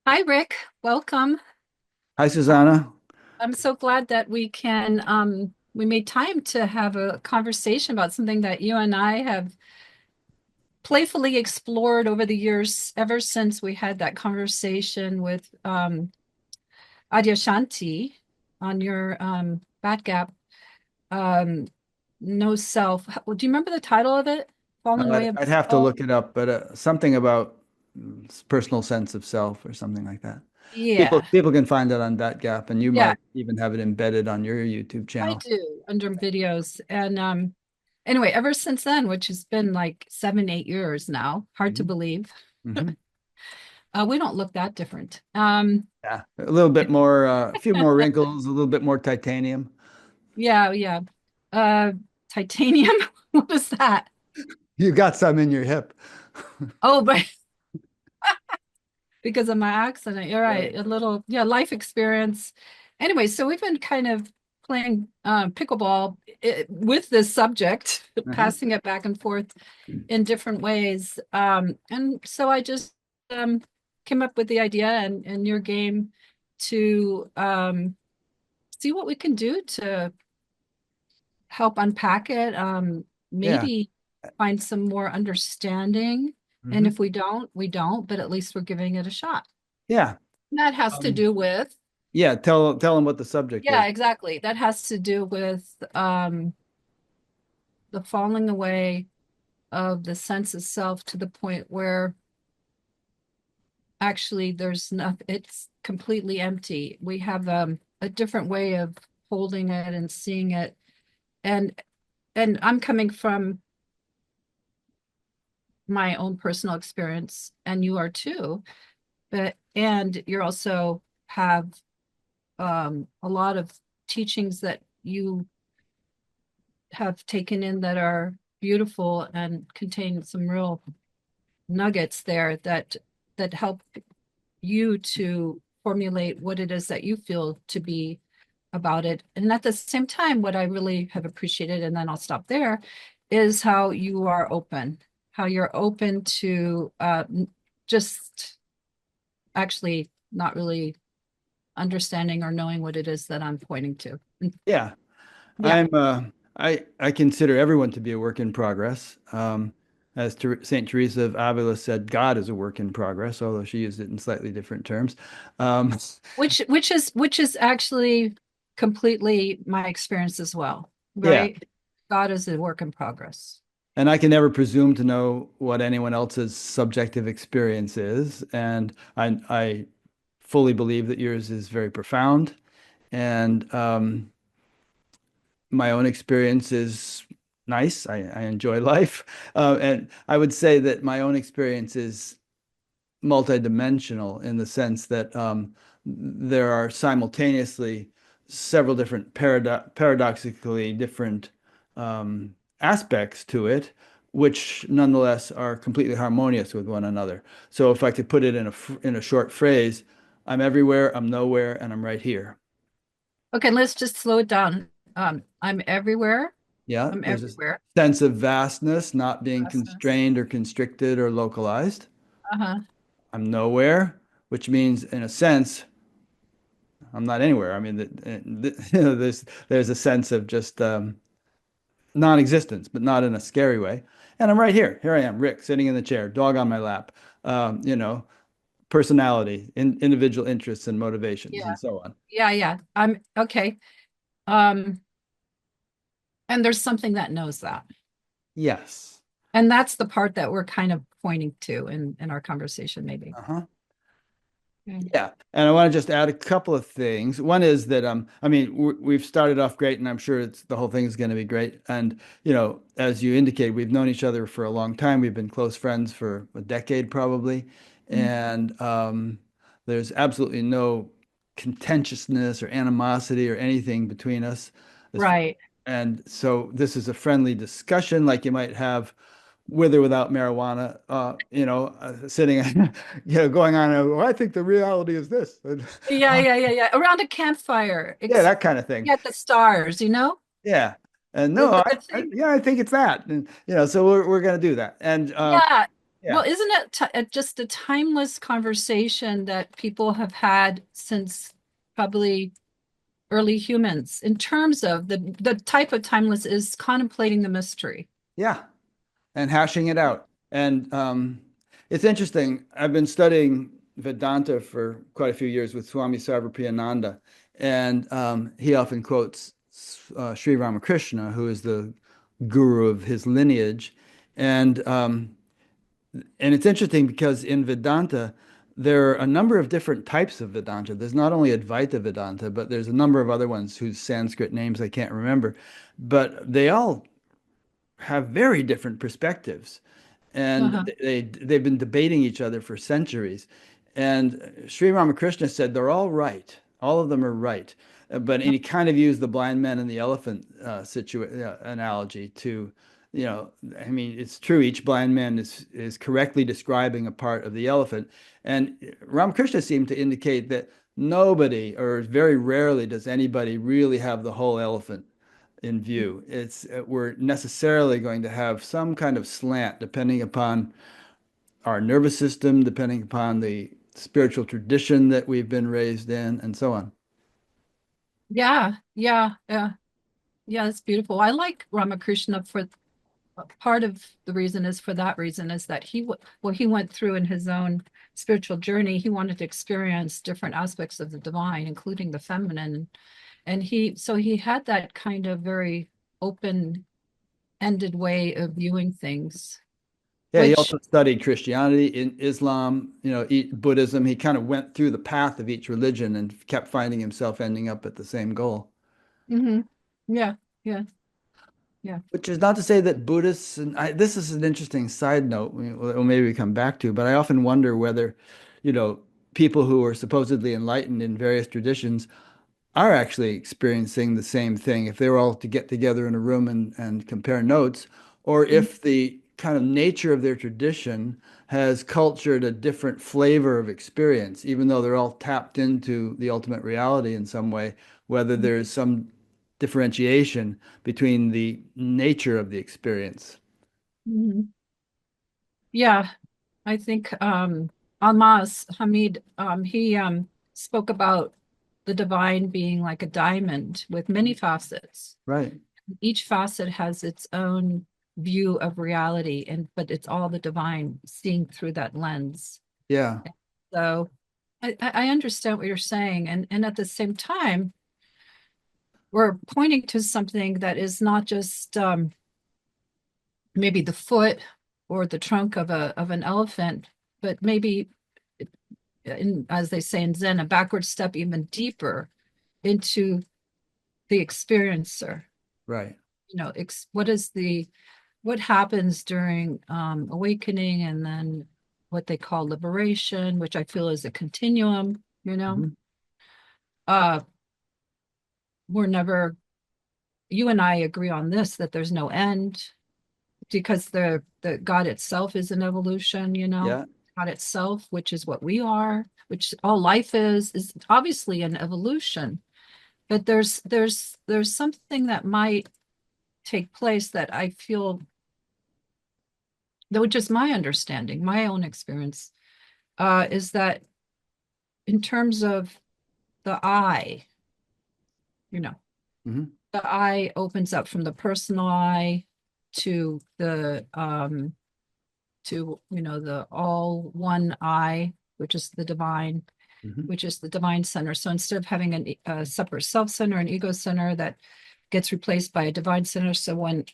Hi, Rick. Welcome. Hi, Susanna. I'm so glad that we made time to have a conversation about something that you and I have playfully explored over the years, ever since we had that conversation with Adyashanti on your Bat Gap, um, No Self. Do you remember the title of it? Falling Away of I'd the have to Self? look it up, but something about personal sense of self or something like that. People Yeah. people can find that on that gap, and you Yeah, might even have it embedded on your YouTube I channel. do under videos. And anyway, ever since then, which has been like 7, 8 years now, hard to Mhm. believe. Mhm. We don't look that different. Yeah, a little bit more, a few more wrinkles, a little bit more titanium. Yeah, yeah. Uh, Titanium. What is that? You got some in your hip. Oh, but because of my accident, you're Right. right. A little, yeah, life experience. Anyway, so we've been kind of playing pickleball with this subject, Uh-huh. passing it back and forth in different ways. And so I just um, came up with the idea and your game to see what we can do to help unpack it, Yeah. maybe find some more understanding. And Hmm. if we don't, we don't, but at least we're giving it a shot. Yeah. And that has to Um, do with, yeah. Tell them what the subject yeah, is. exactly. That has to do with the falling away of the sense of self to the point where actually there's nothing, it's completely empty. We have a different way of holding it and seeing it. And and I'm coming from my own personal experience, and you are too. But and you're also have a lot of teachings that you have taken in that are beautiful and contain some real nuggets there that help you to formulate what it is that you feel to be about it. And at the same time, what I really have appreciated, and then I'll stop there, is how you are open, how you're open to just actually not really understanding or knowing what it is that I'm pointing to. Yeah. Yeah. I'm I consider everyone to be a work in progress. As Saint Teresa of Avila said, God is a work in progress, although she used it in slightly different terms. Um, Which is actually completely my experience as well, yeah, right? God is a work in progress. and I can never presume to know what anyone else's subjective experience is, and I fully believe that yours is very profound, and my own experience is nice. I enjoy life, and I would say that my own experience is multidimensional in the sense that there are simultaneously several different paradoxically different aspects to it, which nonetheless are completely harmonious with one another. So if I could put it in a short phrase, I'm everywhere, I'm nowhere, and I'm right here. Okay, let's just slow it down. I'm everywhere. Yeah, I'm there's a everywhere. sense of vastness, not being Process. constrained or constricted or localized. Uh-huh. I'm nowhere, which means, in a sense, I'm not anywhere. I mean, there's a sense of just non-existence, but not in a scary way. And I'm right here. Here I am, Rick, sitting in the chair, dog on my lap. Um, you know, personality, individual interests and motivations, Yeah. and so on. Yeah, yeah. I'm okay. Um, and there's something that knows that. Yes. And that's the part that we're kind of pointing to in our conversation, maybe. Uh-huh. Okay. Yeah, and I want to just add a couple of things. One is that I mean, we've started off great, and I'm sure the whole thing is going to be great. And as you indicate, we've known each other for a long time. We've been close friends for a decade probably, and there's absolutely no contentiousness or animosity or anything between us. As Right. And so this is a friendly discussion, like you might have with or without marijuana, sitting, going on. Well, I think the reality is this. And, Yeah, yeah, yeah, yeah. Around a campfire, yeah, that kind of thing. at the stars, you know? Yeah. And The, no, the, the thing. yeah, I think it's that. And, so we're going to do that. And Yeah. well, Yeah. isn't it just a timeless conversation that people have had since probably early humans in terms of the type of timeless is contemplating the mystery. Yeah. And hashing it out. And it's interesting. I've been studying Vedanta for quite a few years with Swami Sarvapriyananda, and he often quotes Sri Ramakrishna, who is the guru of his lineage. And and it's interesting because in Vedanta, there are a number of different types of Vedanta. There's not only Advaita Vedanta, but there's a number of other ones whose Sanskrit names I can't remember. But they all have very different perspectives, Uh-huh. and they've been debating each other for centuries. And Sri Ramakrishna said they're all right, all of them are right. But and he kind of used the blind man and the elephant analogy to, I mean, it's true. Each blind man is correctly describing a part of the elephant, and Ramakrishna seemed to indicate that nobody, or very rarely, does anybody really have the whole elephant in view. It's we're necessarily going to have some kind of slant depending upon our nervous system, depending upon the spiritual tradition that we've been raised in, and so on. Yeah, yeah, yeah, yeah. It's beautiful. I like Ramakrishna for part of the reason is for that reason is that he went through in his own spiritual journey. He wanted to experience different aspects of the divine, including the feminine, and he had that kind of very open-ended way of viewing things, Yeah, he which also studied Christianity, in Islam, Buddhism. He kind of went through the path of each religion and kept finding himself ending up at the same goal. mhm, yeah, yeah, yeah. Which is not to say that Buddhists, and this is an interesting side note, or maybe we come back to, but I often wonder whether, you know, people who are supposedly enlightened in various traditions are actually experiencing the same thing if they were all to get together in a room and compare notes, or Mhm, if the kind of nature of their tradition has cultured a different flavor of experience, even though they're all tapped into the ultimate reality in some way, whether there's some differentiation between the nature of the experience. mhm. Yeah, I think Almas Hamid he spoke about the divine being like a diamond with many facets. Right. Each facet has its own view of reality, and but it's all the divine seeing through that lens. Yeah. So I understand what you're saying, and at the same time, we're pointing to something that is not just maybe the foot or the trunk of a of an elephant, but maybe as they say in Zen, a backward step even deeper into the experiencer. Right. What is what happens during awakening and then what they call liberation, which I feel is a continuum, Mhm. Uh, we're never, you and I agree on this, that there's no end because the God itself is an evolution, Yeah. God itself, which is what we are, which all life is obviously an evolution. But there's something that might take place that I feel, though just my understanding, my own experience, is that in terms of the I, you know, Hmm. the I opens up from the personal I to the all one I, which is the divine, Hmm. which is the divine center. So instead of having a separate self center, an ego center that gets replaced by a divine center. So when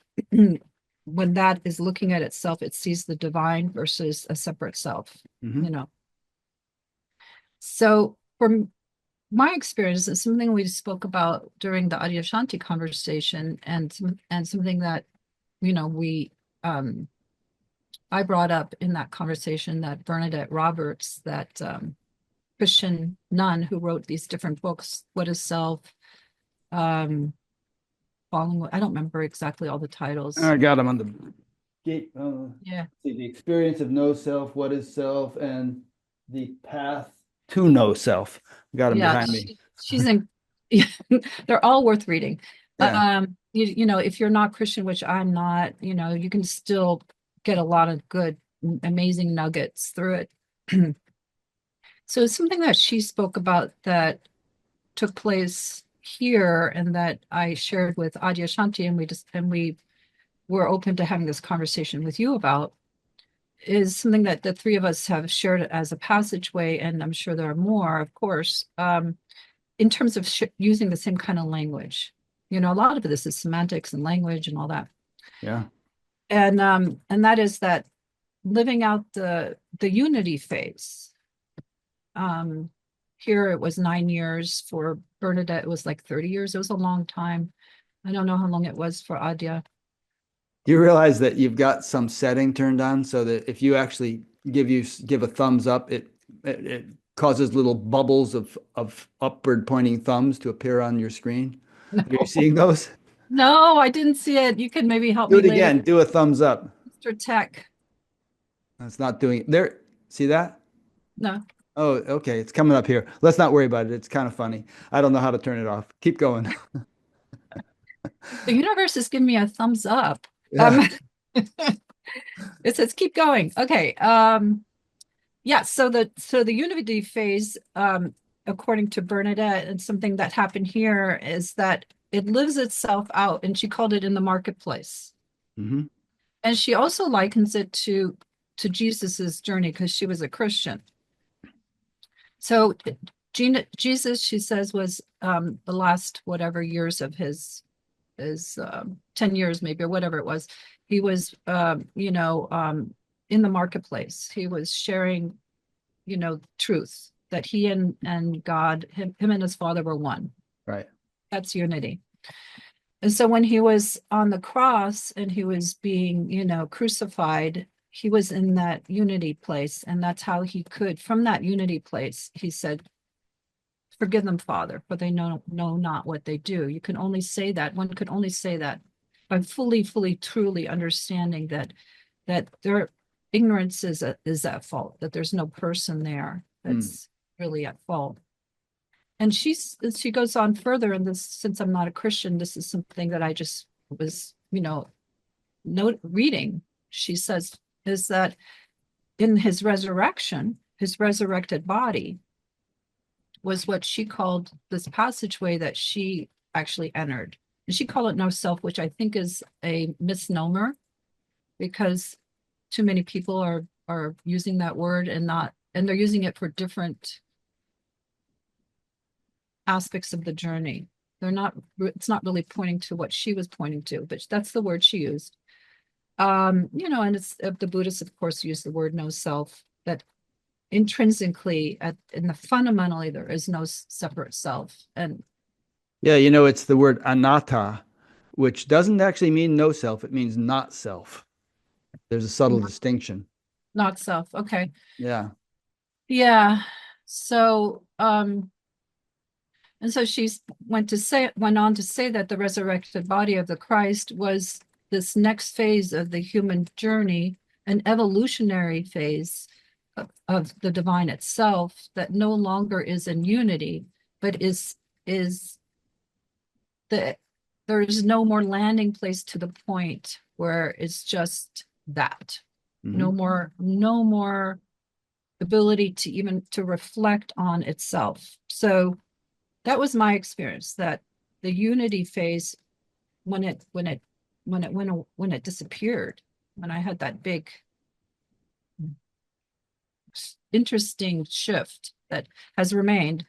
when that is looking at itself, it sees the divine versus a separate self, you Hmm. know. So from my experience, it's something we spoke about during the Adyashanti conversation, and something that we I brought up in that conversation that Bernadette Roberts, that Christian nun who wrote these different books, What is Self, um, I don't remember exactly all the titles. I got him on the gate. Yeah. See, the experience of no self, what is self, and the path to no self. Got him Yeah, behind me. she's in. They're all worth reading. Yeah. If you're not Christian, which I'm not, you can still get a lot of good amazing nuggets through it. So it's something that she spoke about that took place here and that I shared with Adyashanti, and we were open to having this conversation with you about, is something that the three of us have shared as a passageway, and I'm sure there are more, of course, in terms of using the same kind of language. You know, a lot of this is semantics and language and all that. Yeah. And that is that living out the unity phase. Here it was 9 years. For Bernadette, it was like 30 years. It was a long time. I don't know how long it was for Adya. Do you realize that you've got some setting turned on so that if you actually give a thumbs up, it causes little bubbles of upward pointing thumbs to appear on your screen? Are you No, seeing those? no, I didn't see it. You can maybe help Do me it later, again. Do a thumbs up. Mr. Tech. It's not doing it. There. See that? No, Oh, okay. It's coming up here. Let's not worry about it. It's kind of funny. I don't know how to turn it off. Keep going. the universe is giving me a thumbs up. Yeah. It says keep going. Okay. Yeah, so the unity phase, according to Bernadette, and something that happened here is that it lives itself out, and she called it in the marketplace. Hmm. And she also likens it to Jesus's journey because she was a Christian. So Jesus, she says, was the last whatever years of his 10 years maybe, or whatever it was. He was in the marketplace. He was sharing, truth, that he and God, him and his father were one. Right. That's unity. And so when he was on the cross and he was being, crucified, he was in that unity place. And that's how he could, from that unity place, he said, forgive them, Father, for they know not what they do. You can only say that. One could only say that by fully, truly understanding that their ignorance is at fault, that there's no person there that's really at fault. And she goes on further, and this, since I'm not a Christian, this is something that I just was, reading. She says is that in his resurrection, his resurrected body was what she called this passageway that she actually entered. And she called it no self, which I think is a misnomer, because too many people are using that word and they're using it for different aspects of the journey. It's not really pointing to what she was pointing to, but that's the word she used. And it's the Buddhists, of course, use the word no self, that intrinsically fundamentally there is no separate self. And Yeah, it's the word anatta, which doesn't actually mean no self. It means not self. There's a subtle distinction. not self. Okay. Yeah. Yeah. So and so went on to say that the resurrected body of the Christ was this next phase of the human journey, an evolutionary phase of the divine itself, that no longer is in unity, but there is no more landing place to the point where it's just that. Mm-hmm. No more ability to even to reflect on itself. So that was my experience, that the unity phase, when it disappeared, when I had that big interesting shift that has remained,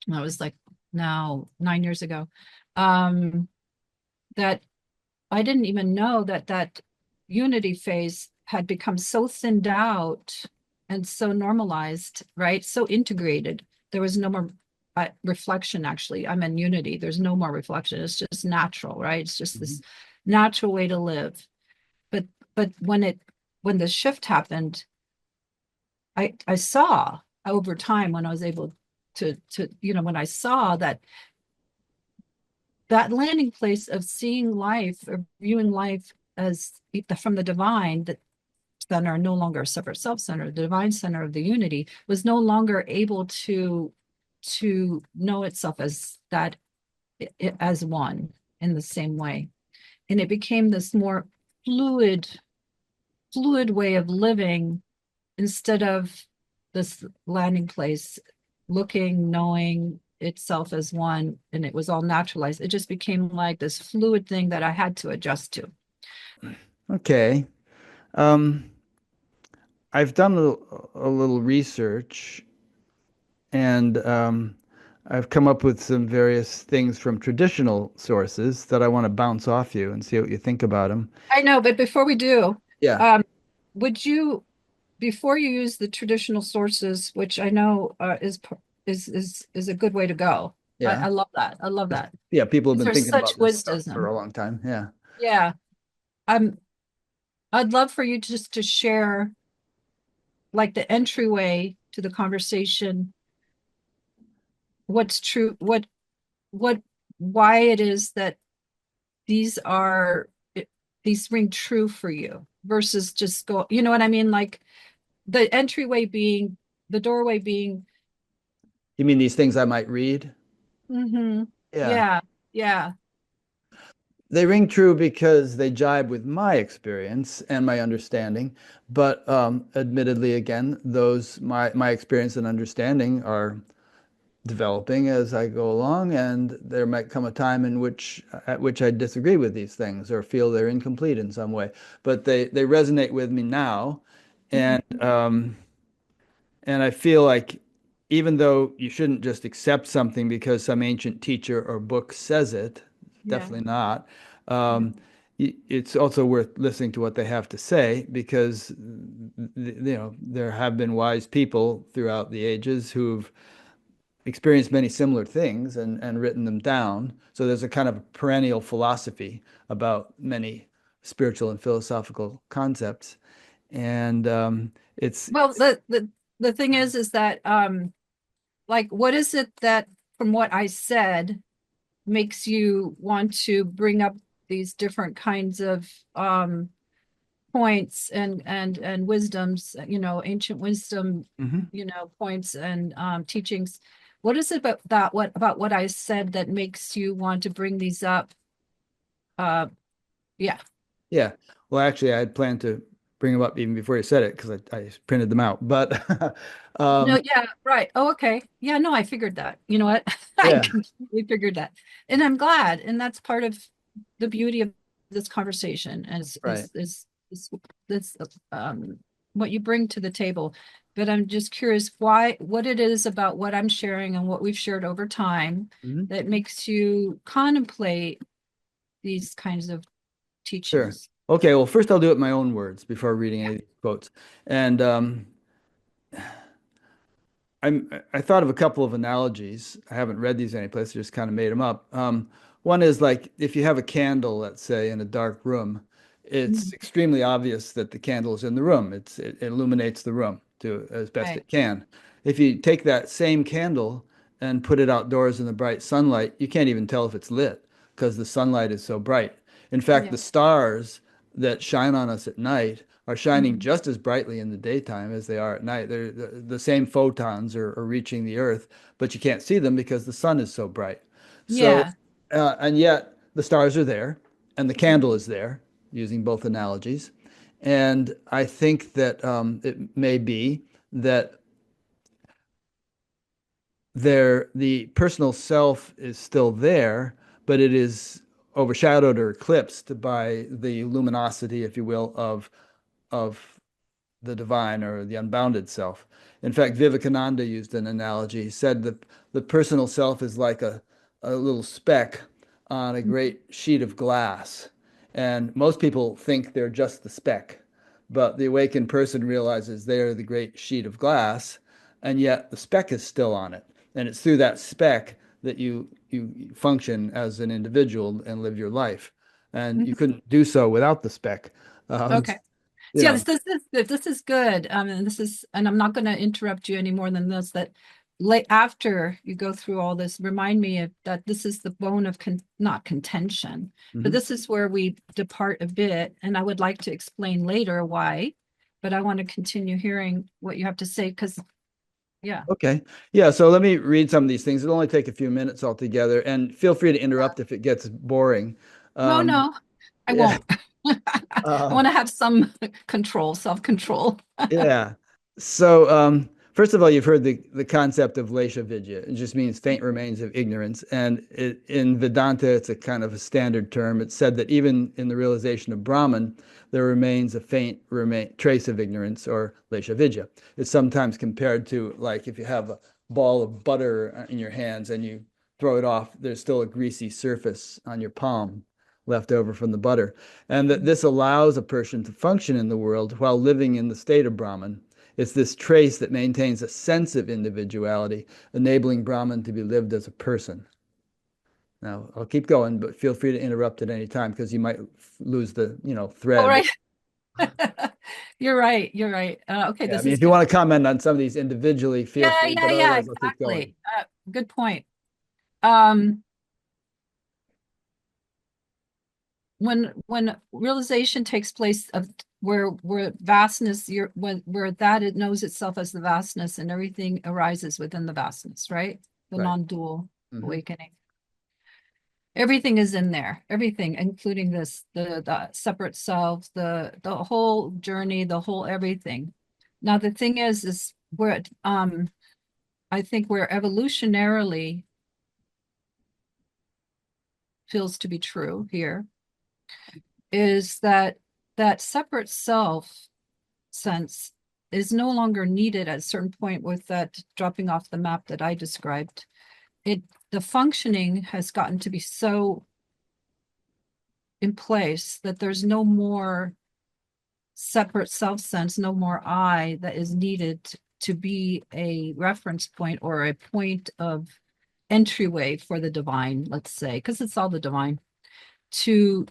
that was like now 9 years ago, that I didn't even know that unity phase had become so thinned out and so normalized, right? So integrated. There was no more reflection, actually. I'm in unity. There's no more reflection. It's just natural, right? It's just this natural way to live. But when the shift happened, I saw over time, when I was able to when I saw that landing place of seeing life or viewing life as from the divine, that center, no longer a separate self-center, the divine center of the unity, was no longer able to know itself as that, as one in the same way. And it became this more fluid fluid way of living instead of this landing place, looking, knowing itself as one, and it was all naturalized. It just became like this fluid thing that I had to adjust to. Okay. Um, I've done a little research and I've come up with some various things from traditional sources that I want to bounce off you and see what you think about them. I know, but before we do, Yeah. um, would you, before you use the traditional sources, which I know is a good way to go. Yeah. I love that. I love that. Yeah. People have 'Cause been there's thinking such about this stuff for wisdom. a long time. Yeah. Yeah. I'm I'd love for you just to share like the entryway to the conversation, what's true, what why it is that these are these ring true for you versus just go, you know what I mean? Like the entryway being the doorway being, You mean these things I might read? mm-hmm, Yeah. yeah, yeah. They ring true because they jibe with my experience and my understanding. But admittedly, again, those my experience and understanding are developing as I go along, and there might come a time in which at which I disagree with these things or feel they're incomplete in some way. But they resonate with me now, and Mhm. I feel like even though you shouldn't just accept something because some ancient teacher or book says it, Yeah, definitely not. yeah. Um, it's also worth listening to what they have to say because there have been wise people throughout the ages who've experienced many similar things and written them down. So there's a kind of perennial philosophy about many spiritual and philosophical concepts. And Well, the thing is that like what is it that from what I said makes you want to bring up these different kinds of points and wisdoms, ancient wisdom, Mhm. points and teachings. What is it about that what about what I said that makes you want to bring these up? Uh yeah. Yeah. Well, actually, I had planned to bring them up even before you said it because I printed them out. But No, um, yeah, right. Oh, okay. Yeah, no, I figured that. You know what? I yeah, completely figured that. And I'm glad. And that's part of the beauty of this conversation right. is this what you bring to the table. But I'm just curious what it is about what I'm sharing and what we've shared over time Mhm. that makes you contemplate these kinds of Sure. teachings. Okay. Well, first I'll do it in my own words before reading any of these quotes. And I thought of a couple of analogies. I haven't read these anyplace, I just kind of made them up. One is like if you have a candle, let's say, in a dark room, it's Mhm. extremely obvious that the candle is in the room. It illuminates the room to as best Right. it can. If you take that same candle and put it outdoors in the bright sunlight, you can't even tell if it's lit because the sunlight is so bright. In fact, Yeah. the stars that shine on us at night are shining Mhm. just as brightly in the daytime as they are at night. They're the same photons are reaching the earth, but you can't see them because the sun is so bright. So, Yeah. and yet the stars are there and the candle is there, using both analogies. And I think that it may be that the personal self is still there, but it is overshadowed or eclipsed by the luminosity, if you will, of the divine or the unbounded self. In fact, Vivekananda used an analogy. He said that the personal self is like a little speck on a great sheet of glass. And most people think they're just the speck, but the awakened person realizes they're the great sheet of glass, and yet the speck is still on it. And it's through that speck that you function as an individual and live your life. And you Mhm. couldn't do so without the speck. Um, Okay. you So yeah, know, this is good. This is good. And I'm not going to interrupt you any more than this. That late after you go through all this, remind me of that. This is the bone of not contention, but mhm. this is where we depart a bit. And I would like to explain later why, but I want to continue hearing what you have to say because yeah. Okay. Yeah. So let me read some of these things. It'll only take a few minutes altogether, and feel free to interrupt if it gets boring. No, Um, no, I yeah. won't. I Um, want to have some control, self-control. Yeah. So, first of all, you've heard the concept of Lesha Vidya. It just means faint remains of ignorance. And in Vedanta, it's a kind of a standard term. It's said that even in the realization of Brahman, there remains a faint trace of ignorance or Lesha Vidya. It's sometimes compared to like if you have a ball of butter in your hands and you throw it off, there's still a greasy surface on your palm left over from the butter, and that this allows a person to function in the world while living in the state of Brahman. It's this trace that maintains a sense of individuality, enabling Brahman to be lived as a person. Now, I'll keep going, but feel free to interrupt at any time because you might lose the, Oh, thread. right. You're right. You're right. Okay, Yeah, I this mean, is if you good. want to comment on some of these individually, feel Yeah, free, yeah, but yeah, otherwise I'll keep going. exactly. Good point. Um, when realization takes place of where vastness, where that it knows itself as the vastness and everything arises within the vastness, right? The Right. non-dual Hmm. awakening. Everything is in there, everything, including the separate selves, the whole journey, the whole everything. Now the thing is where I think where evolutionarily feels to be true here is that separate self sense is no longer needed at a certain point with that dropping off the map that I described. It the functioning has gotten to be so in place that there's no more separate self sense, no more I that is needed to be a reference point or a point of entryway for the divine, let's say, because it's all the divine, to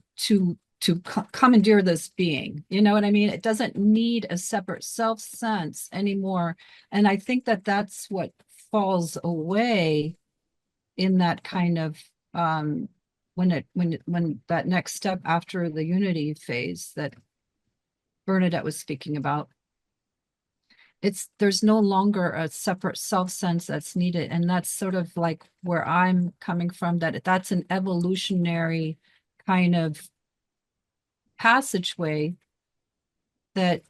commandeer this being. You know what I mean? It doesn't need a separate self sense anymore. And I think that that's what falls away in that kind of when that next step after the unity phase that Bernadette was speaking about. It's there's no longer a separate self sense that's needed, and that's sort of like where I'm coming from, that that's an evolutionary kind of passageway that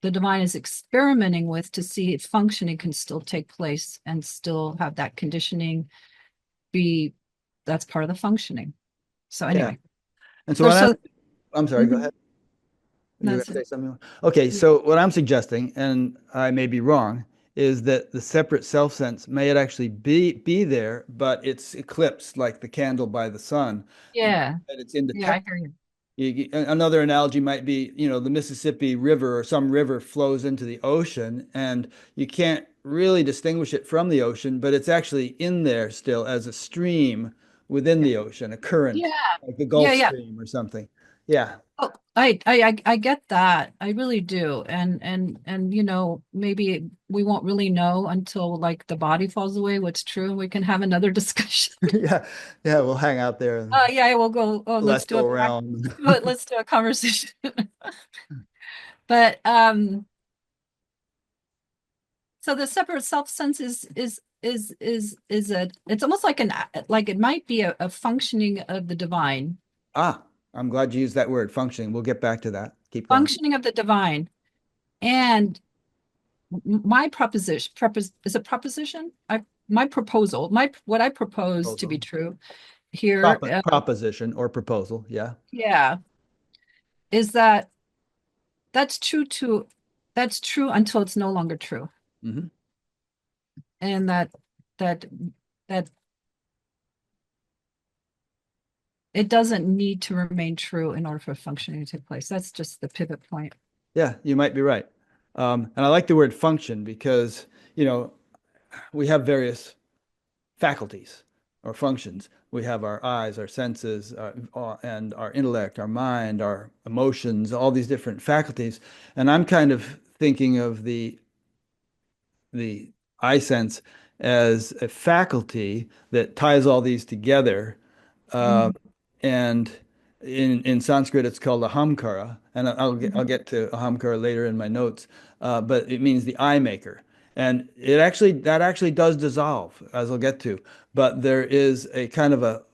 the divine is experimenting with to see if functioning can still take place and still have that conditioning be that's part of the functioning. So Yeah. anyway, And so so what so I'm sorry, go mhm, ahead. You were that's going to it. say something? Okay, so what I'm suggesting, and I may be wrong, is that the separate self sense may it actually be there, but it's eclipsed like the candle by the sun, Yeah, that it's yeah, I indetectable. hear you. Another analogy might be, the Mississippi River or some river flows into the ocean, and you can't really distinguish it from the ocean, but it's actually in there still as a stream within Yeah, the ocean, a current, yeah, like the yeah, Gulf yeah. Stream or something. Yeah. Oh, I get that. I really do. And maybe we won't really know until like the body falls away what's true. We can have another discussion. Yeah. Yeah. We'll hang out there in Yeah, I will go. Oh, celestial realm. let's do a conversation. But so the separate self sense is a it's almost like like it might be a functioning of the divine. Ah, I'm glad you used that word, functioning. We'll get back to that. Keep going. Functioning of the divine. And my is a proposition. My proposal, my what I propose to be Proposal. true here, Proposition or proposal. Yeah. yeah, is that that's true to that's true until it's no longer true, Hmm. and that that it doesn't need to remain true in order for functioning to take place. That's just the pivot point. Yeah, you might be right. And I like the word function because, we have various faculties or functions. We have our eyes, our senses, and our intellect, our mind, our emotions, all these different faculties. And I'm kind of thinking of the eye sense as a faculty that ties all these together. Uh, Mhm. and in Sanskrit, it's called Ahamkara, and I'll get to Ahamkara later in my notes. But it means the eye maker, and that actually does dissolve, as I'll get to. But there is a kind of a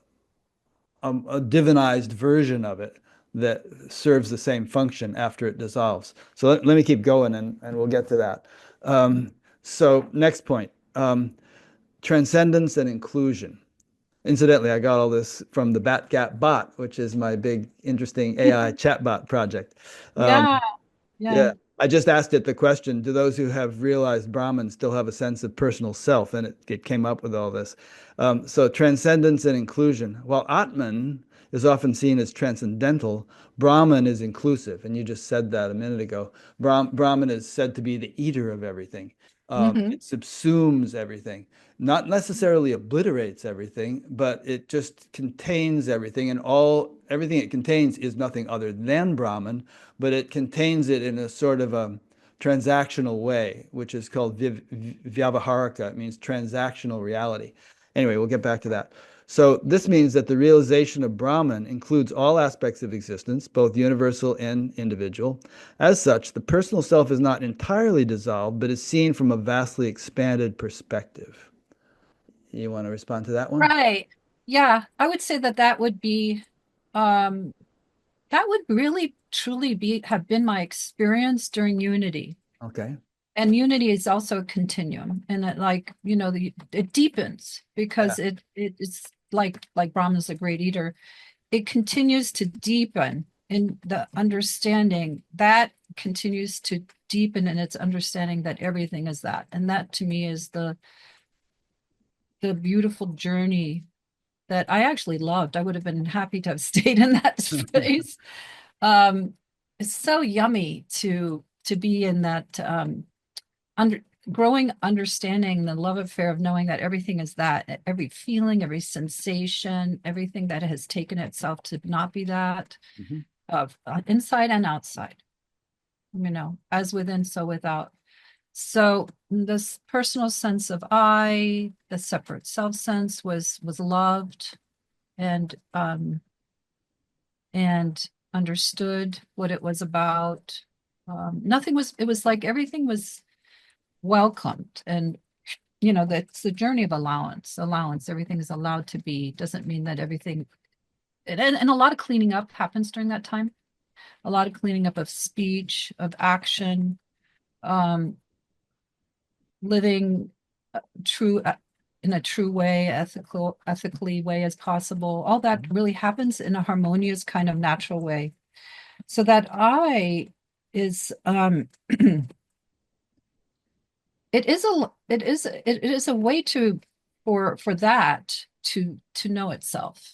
divinized version of it that serves the same function after it dissolves. So let me keep going and we'll get to that. So next point, transcendence and inclusion. Incidentally, I got all this from the BatGap bot, which is my big, interesting AI chatbot project. Yeah, yeah. Yeah, I just asked it the question, do those who have realized Brahman still have a sense of personal self? And it came up with all this. So transcendence and inclusion. While Atman is often seen as transcendental, Brahman is inclusive. And you just said that a minute ago. Brahman is said to be the eater of everything. Hmm. It subsumes everything, not necessarily obliterates everything, but it just contains everything. And everything it contains is nothing other than Brahman, but it contains it in a sort of a transactional way, which is called vyavaharika. It means transactional reality. Anyway, we'll get back to that. So this means that the realization of Brahman includes all aspects of existence, both universal and individual. As such, the personal self is not entirely dissolved, but is seen from a vastly expanded perspective. You want to respond to that one? Right. Yeah, I would say that that would be um that would really truly be have been my experience during unity. Okay. And unity is also a continuum, and it, like, it deepens Yeah. because it is like Brahma's a great eater. It continues to deepen in the understanding that continues to deepen in its understanding that everything is that. And that to me is the beautiful journey that I actually loved. I would have been happy to have stayed in that space. Um, it's so yummy to be in that under growing understanding, the love affair of knowing that everything is that, every feeling, every sensation, everything that has taken itself to not be that, Mhm. of inside and outside, as within, so without. So this personal sense of I, the separate self sense was loved and and understood what it was about. Nothing was, it was like everything was welcomed. And that's the journey of allowance. Everything is allowed to be, doesn't mean that everything, and a lot of cleaning up happens during that time. A lot of cleaning up of speech, of action, um, living true in a true way, ethically way as possible. All that really happens in a harmonious kind of natural way. So that I is it is a way to for that to know itself.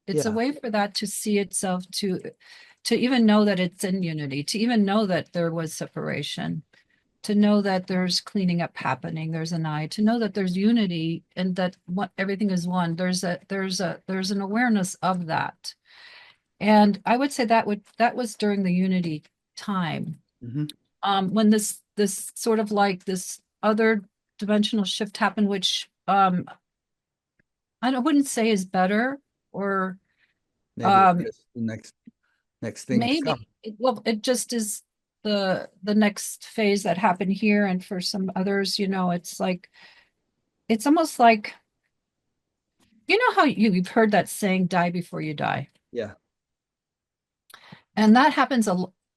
It's a Yeah. way for that to see itself, to even know that it's in unity, to even know that there was separation, to know that there's cleaning up happening, there's an I, to know that there's unity and that what everything is one. There's an awareness of that. And I would say that was during the unity time. Hmm. When this sort of like this other dimensional shift happened, which wouldn't say is better, or Maybe it's um just the next thing to come. maybe well, it just is the next phase that happened here. And for some others, it's like, it's almost like, how you've heard that saying, die before you die. Yeah. And that happens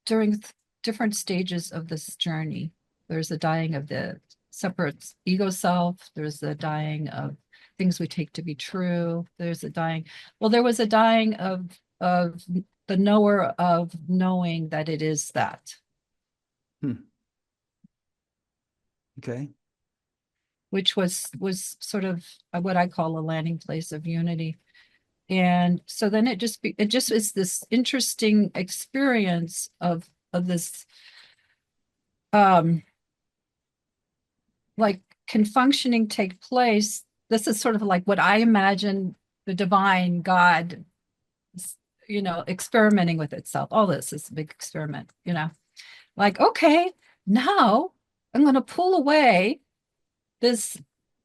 during different stages of this journey. There's the dying of the separate ego self. There's the dying of things we take to be true. There's a dying. Well, there was a dying of the knower of knowing that it is that, Hmm. Okay. which was sort of what I call a landing place of unity. And so then it just is this interesting experience of this um like, can functioning take place? This is sort of like what I imagine the divine God, experimenting with itself. All this is a big experiment, like, okay, now I'm going to pull away this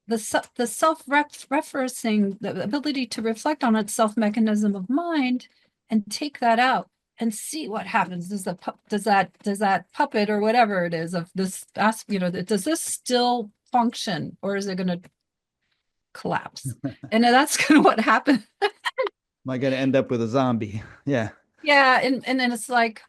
the self-referencing, the ability to reflect on itself mechanism of mind, and take that out and see what happens. Does that puppet or whatever it is of this does this still function, or is it going to collapse? And that's kind of what happened. Am I going to end up with a zombie? Yeah. Yeah, and then it's like,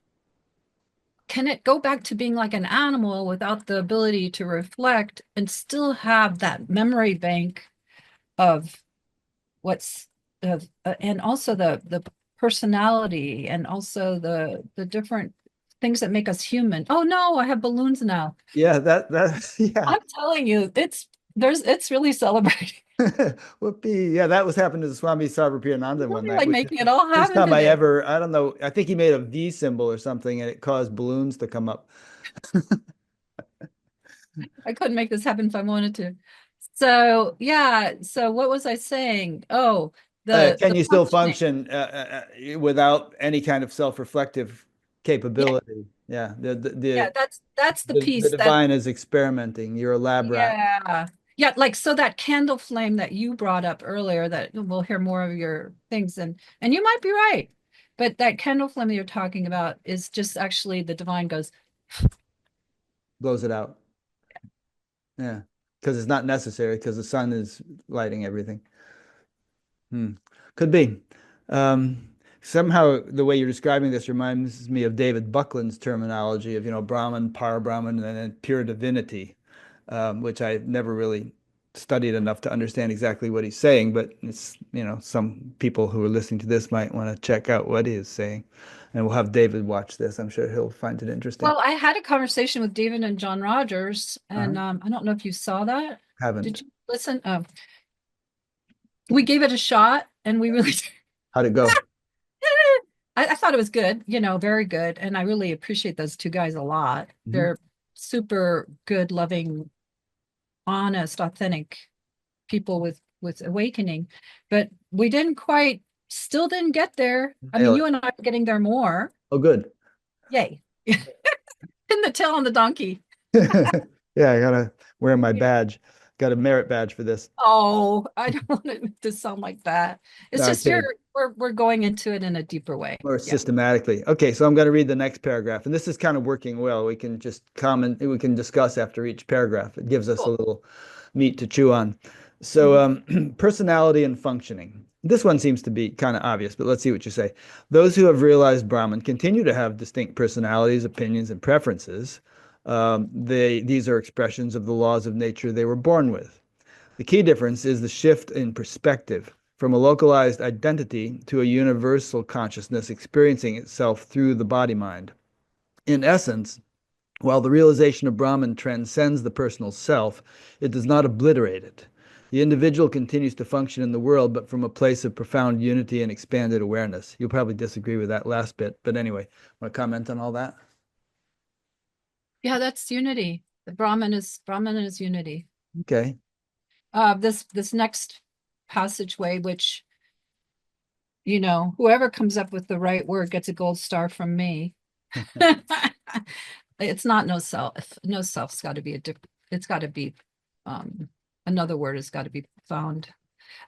can it go back to being like an animal without the ability to reflect and still have that memory bank of what's and also the personality and also the different things that make us human. Oh no, I have balloons now. Yeah, that yeah. I'm telling you, it's really celebrating. Whoopee. Yeah, that was happening to the Swami Sarvapriyananda one Really night, like which is making it the all first happen time I today. ever, I don't know, I think he made a V symbol or something and it caused balloons to come up. I couldn't make this happen if I wanted to. So yeah, so what was I saying? Oh, Can the you still functioning. function without any kind of self-reflective Yeah, capability? Yeah, yeah, that's the the piece that divine is experimenting. You're a lab rat. yeah. Yeah, like so that candle flame that you brought up earlier that we'll hear more of your things and you might be right. But that candle flame that you're talking about is just actually the divine goes, Blows it out. Yeah, because it's not necessary because the sun is lighting everything. Hmm. Could be. Um, Somehow the way you're describing this reminds me of David Buckland's terminology of, Brahman, Para-Brahman, and then pure divinity, which I never really studied enough to understand exactly what he's saying, but it's, some people who are listening to this might want to check out what he is saying. And we'll have David watch this. I'm sure he'll find it interesting. well, I had a conversation with David and John Rogers, Uh-huh. and I don't know if you saw that. Haven't. Did you listen? We gave it a shot, and we really How'd it go? I thought it was good, very good. And I really appreciate those two guys a lot. Mhm. They're super good, loving, honest, authentic people with awakening. But we didn't quite, still didn't get there. I mean, Nail you it. and I are getting there more. Oh, good. Yay. Pin the tail on the donkey. Yeah, I gotta wear my badge. Got a merit badge for this. Oh, I don't want it to sound like that. It's No, just you're kidding. we're going into it in a deeper way. More Yeah. systematically. Okay, so I'm going to read the next paragraph, and this is kind of working well. We can just comment, we can discuss after each paragraph. It gives us a Cool. little meat to chew on. So, Mhm. personality and functioning. This one seems to be kind of obvious, but let's see what you say. Those who have realized Brahman continue to have distinct personalities, opinions, and preferences. These are expressions of the laws of nature they were born with. The key difference is the shift in perspective from a localized identity to a universal consciousness experiencing itself through the body mind. In essence, while the realization of Brahman transcends the personal self, it does not obliterate it. The individual continues to function in the world, but from a place of profound unity and expanded awareness. You'll probably disagree with that last bit, but anyway, want to comment on all that? Yeah, that's unity. The Brahman is unity. Okay. This next passageway, which whoever comes up with the right word gets a gold star from me. It's not no self. No self's got to be it's got to be um another word has got to be found.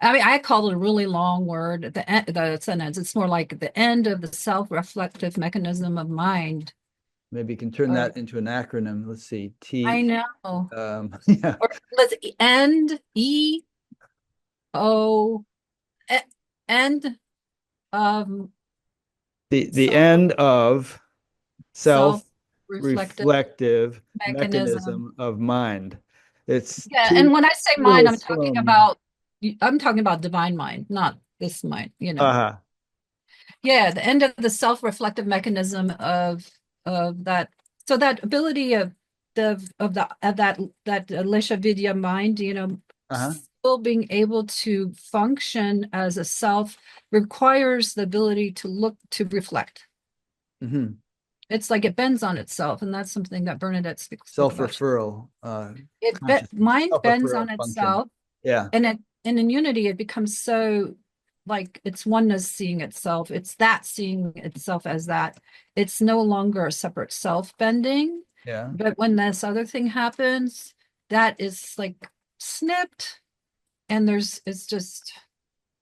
I mean, I call it a really long word. The sentence. It's more like the end of the self-reflective mechanism of mind. Maybe you can turn Or that into an acronym. Let's see. I know. Yeah. Or let's end O e- end of The self end of self-reflective self-reflective mechanism. mechanism of mind. It's Yeah, two and when I say two mind, little slums. I'm talking about divine mind, not this mind. Uh-huh. Yeah, the end of the self-reflective mechanism of that. So that ability of that Alisha Vidya mind, Uh-huh. still being able to function as a self requires the ability to look to reflect. Hmm. It's like it bends on itself, and that's something that Bernadette spoke about. Self-referral, consciousness, Mind bends self-referral on function. itself, Yeah. and in unity it becomes so like it's oneness seeing itself. It's that seeing itself as that. It's no longer a separate self bending. Yeah. But when this other thing happens, that is like snipped, and it's just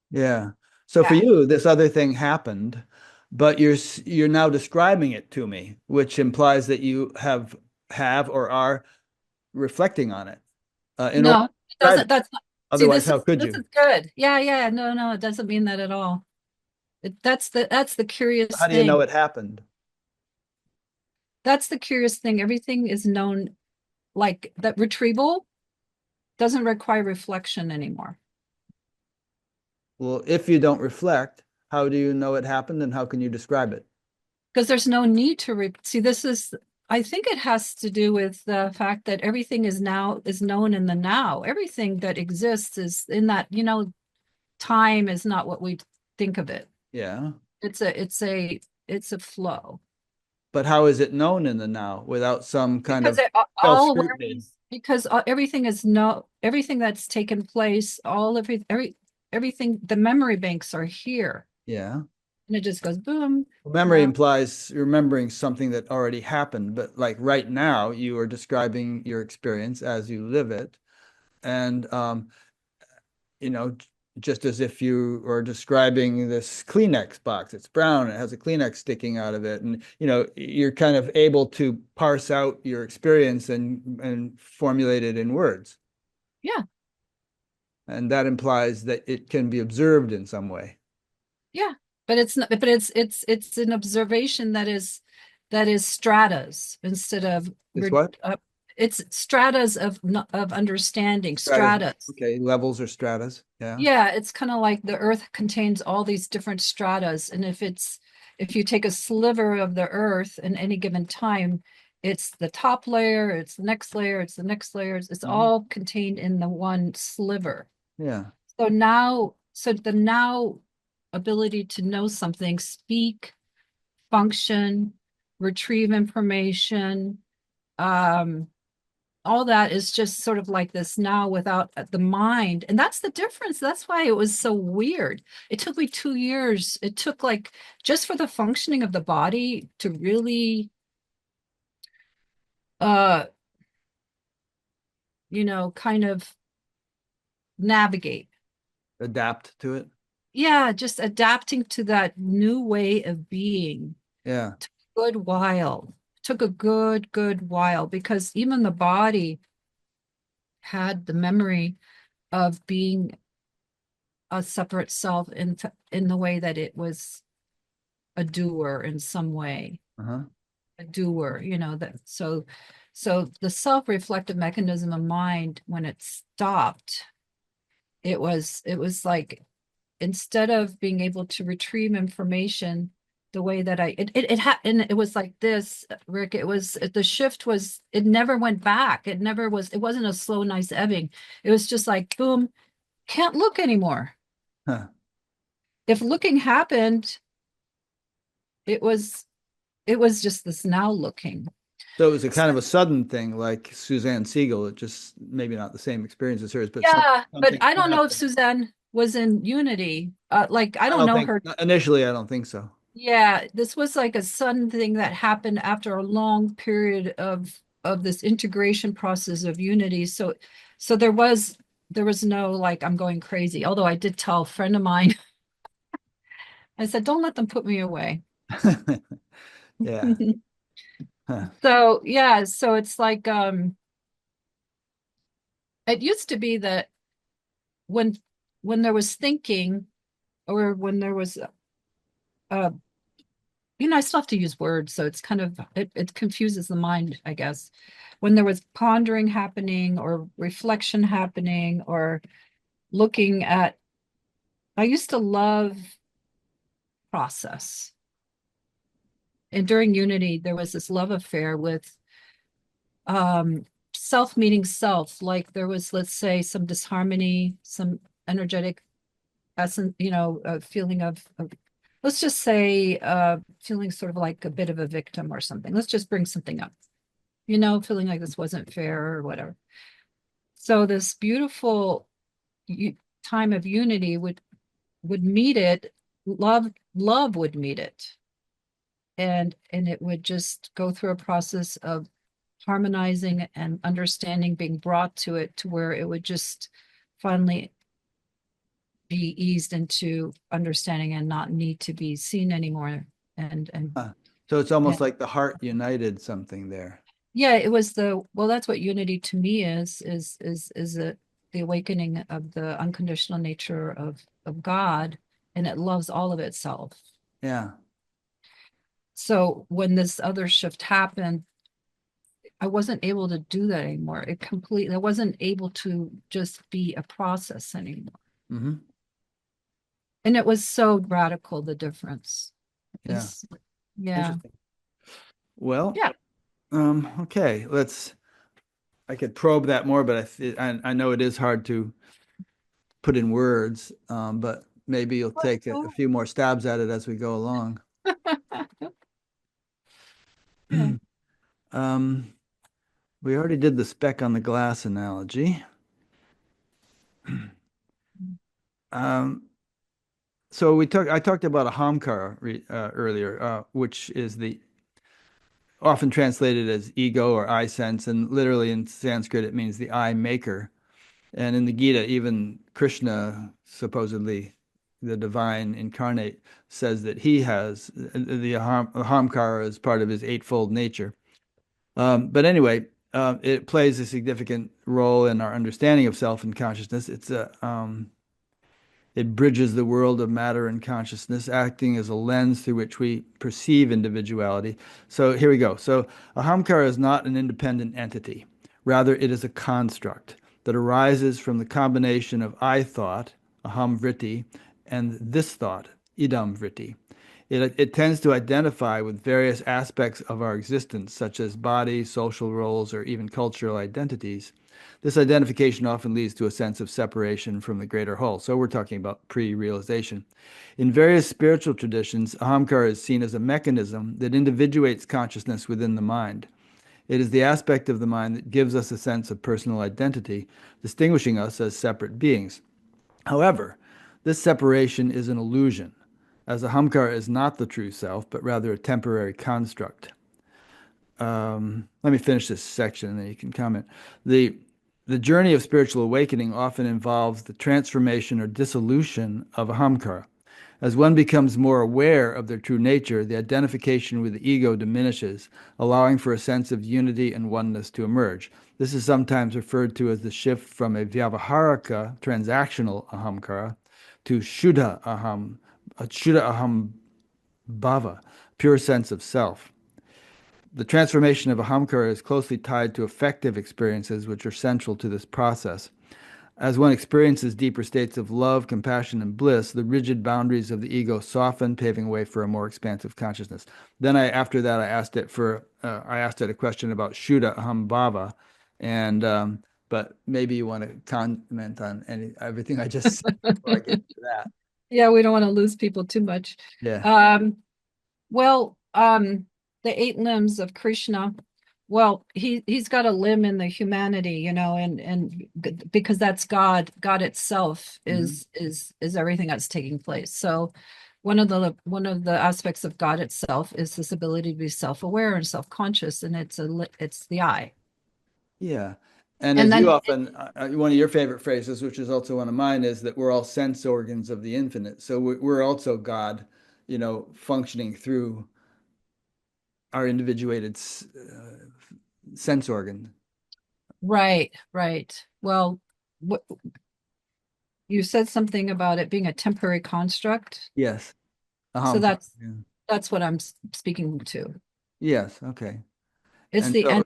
Yeah. So for yeah. you, this other thing happened, but you're now describing it to me, which implies that you have or are reflecting on it in order No, to it describe doesn't. it. That's not. See, Otherwise, how could this you? is good. Yeah, yeah. No, no, it doesn't mean that at all. That's the curious How do you know thing. it happened? That's the curious thing. Everything is known, like that retrieval doesn't require reflection anymore. Well, if you don't reflect, how do you know it happened and how can you describe it? Because there's no need to see. This is, I think it has to do with the fact that everything is known in the now. Everything that exists is in that, time is not what we think of it. Yeah. It's a flow. But how is it known in the now without some kind Because of all self-scrutiny? awareness, because everything is no everything that's taken place, everything, the memory banks are here, Yeah. and it just goes boom. Memory Now, implies remembering something that already happened, but like right now, you are describing your experience as you live it. And you know, just as if you are describing this Kleenex box. It's brown, it has a Kleenex sticking out of it. And, you're kind of able to parse out your experience and formulate it in words. yeah, And that implies that it can be observed in some way. yeah, but it's not. But it's an observation that is stratas instead of It's what? it's stratas of understanding. Stratas. Stratas. Okay, levels or stratas. Yeah. Yeah, it's kind of like the earth contains all these different stratas. And if you take a sliver of the earth in any given time, it's the top layer, it's the next layer, it's the next layer. It's Mhm. all contained in the one sliver. Yeah. So the now ability to know something, speak, function, retrieve information, um, all that is just sort of like this now without the mind. And that's the difference. That's why it was so weird. It took me 2 years. It took like just for the functioning of the body to really uh kind of navigate. Adapt to it. Yeah, just adapting to that new way of being. Yeah. Took a good while. Took a good while because even the body had the memory of being a separate self in the way that it was a doer in some way, Uh-huh. a doer, that so the self-reflective mechanism of mind, when it stopped, it was like, instead of being able to retrieve information the way that and it was like this, Rick. The shift was, it never went back. It wasn't a slow, nice ebbing. It was just like boom, can't look anymore. Huh. If looking happened, it was it was just this now looking. So it was a kind of a sudden thing, like Suzanne Siegel. It just maybe not the same experience as hers, but Yeah, but something I don't know if happened. Suzanne was in Unity. Like, I I don't don't know think her. initially, I don't think so. Yeah, this was like a sudden thing that happened after a long period of this integration process of Unity. So there was no like I'm going crazy. Although I did tell a friend of mine, I said, don't let them put me away. Yeah. Huh. So yeah, so it's like it used to be that when when there was thinking, or when there was uh I still have to use words, so it's kind of it confuses the mind, I guess. When there was pondering happening or reflection happening or looking at, I used to love process. And during Unity, there was this love affair with self meeting self. Like there was, let's say, some disharmony, some energetic essence, a feeling of, let's just say, feeling sort of like a bit of a victim or something. Let's just bring something up, feeling like this wasn't fair or whatever. So this beautiful time of unity would meet it. Love would meet it, and it would just go through a process of harmonizing and understanding being brought to it, to where it would just finally be eased into understanding and not need to be seen anymore. And Huh. So it's almost and like the heart united something there. yeah, it was that's what unity to me is the awakening of the unconditional nature of God, and it loves all of itself. Yeah. So when this other shift happened, I wasn't able to do that anymore. I wasn't able to just be a process anymore. Mm-hmm. And it was so radical, the difference. Yeah. Yeah. Interesting. Well, Yeah. okay, I could probe that more, but I know it is hard to put in words, but maybe you'll take a few more stabs at it as we go along. Yeah. Um, we already did the speck on the glass analogy. Um, so I talked about Ahamkara earlier, which is the often translated as ego or I sense, and literally in Sanskrit it means the I maker. And in the Gita, even Krishna, supposedly the divine incarnate, says that he has the Ahamkara as part of his eightfold nature. But anyway, it plays a significant role in our understanding of self and consciousness. It bridges the world of matter and consciousness, acting as a lens through which we perceive individuality. So here we go. So Ahamkara is not an independent entity. Rather, it is a construct that arises from the combination of I thought, aham vritti, and this thought, idam vritti. It tends to identify with various aspects of our existence, such as body, social roles, or even cultural identities. This identification often leads to a sense of separation from the greater whole. So we're talking about pre-realization. In various spiritual traditions, Ahamkara is seen as a mechanism that individuates consciousness within the mind. It is the aspect of the mind that gives us a sense of personal identity, distinguishing us as separate beings. However, this separation is an illusion, as Ahamkara is not the true self, but rather a temporary construct. Let me finish this section and then you can comment. The journey of spiritual awakening often involves the transformation or dissolution of Ahamkara. As one becomes more aware of their true nature, the identification with the ego diminishes, allowing for a sense of unity and oneness to emerge. This is sometimes referred to as the shift from a vyavaharika, transactional ahamkara, to shuddha aham bhava, pure sense of self. The transformation of ahamkara is closely tied to affective experiences, which are central to this process. As one experiences deeper states of love, compassion, and bliss, the rigid boundaries of the ego soften, paving way for a more expansive consciousness. Then after that, I asked it a question about Shuddha Aham Bhava, and but maybe you want to comment on everything I just said before I get to that. Yeah, we don't want to lose people too much. Yeah. Well, the eight limbs of Krishna, well, he's got a limb in the humanity, and because that's God. God itself Mhm. is everything that's taking place. So one of the aspects of God itself is this ability to be self-aware and self-conscious, and it's the I. Yeah. And And as you then often, one of your favorite phrases, which is also one of mine, is that we're all sense organs of the infinite. So we're also God, functioning through our individuated sense organ. right, right. Well, what you said something about it being a temporary construct. Yes. So Ahamkara. that's Yeah. that's what I'm speaking to. Yes. Okay. It's And the so, end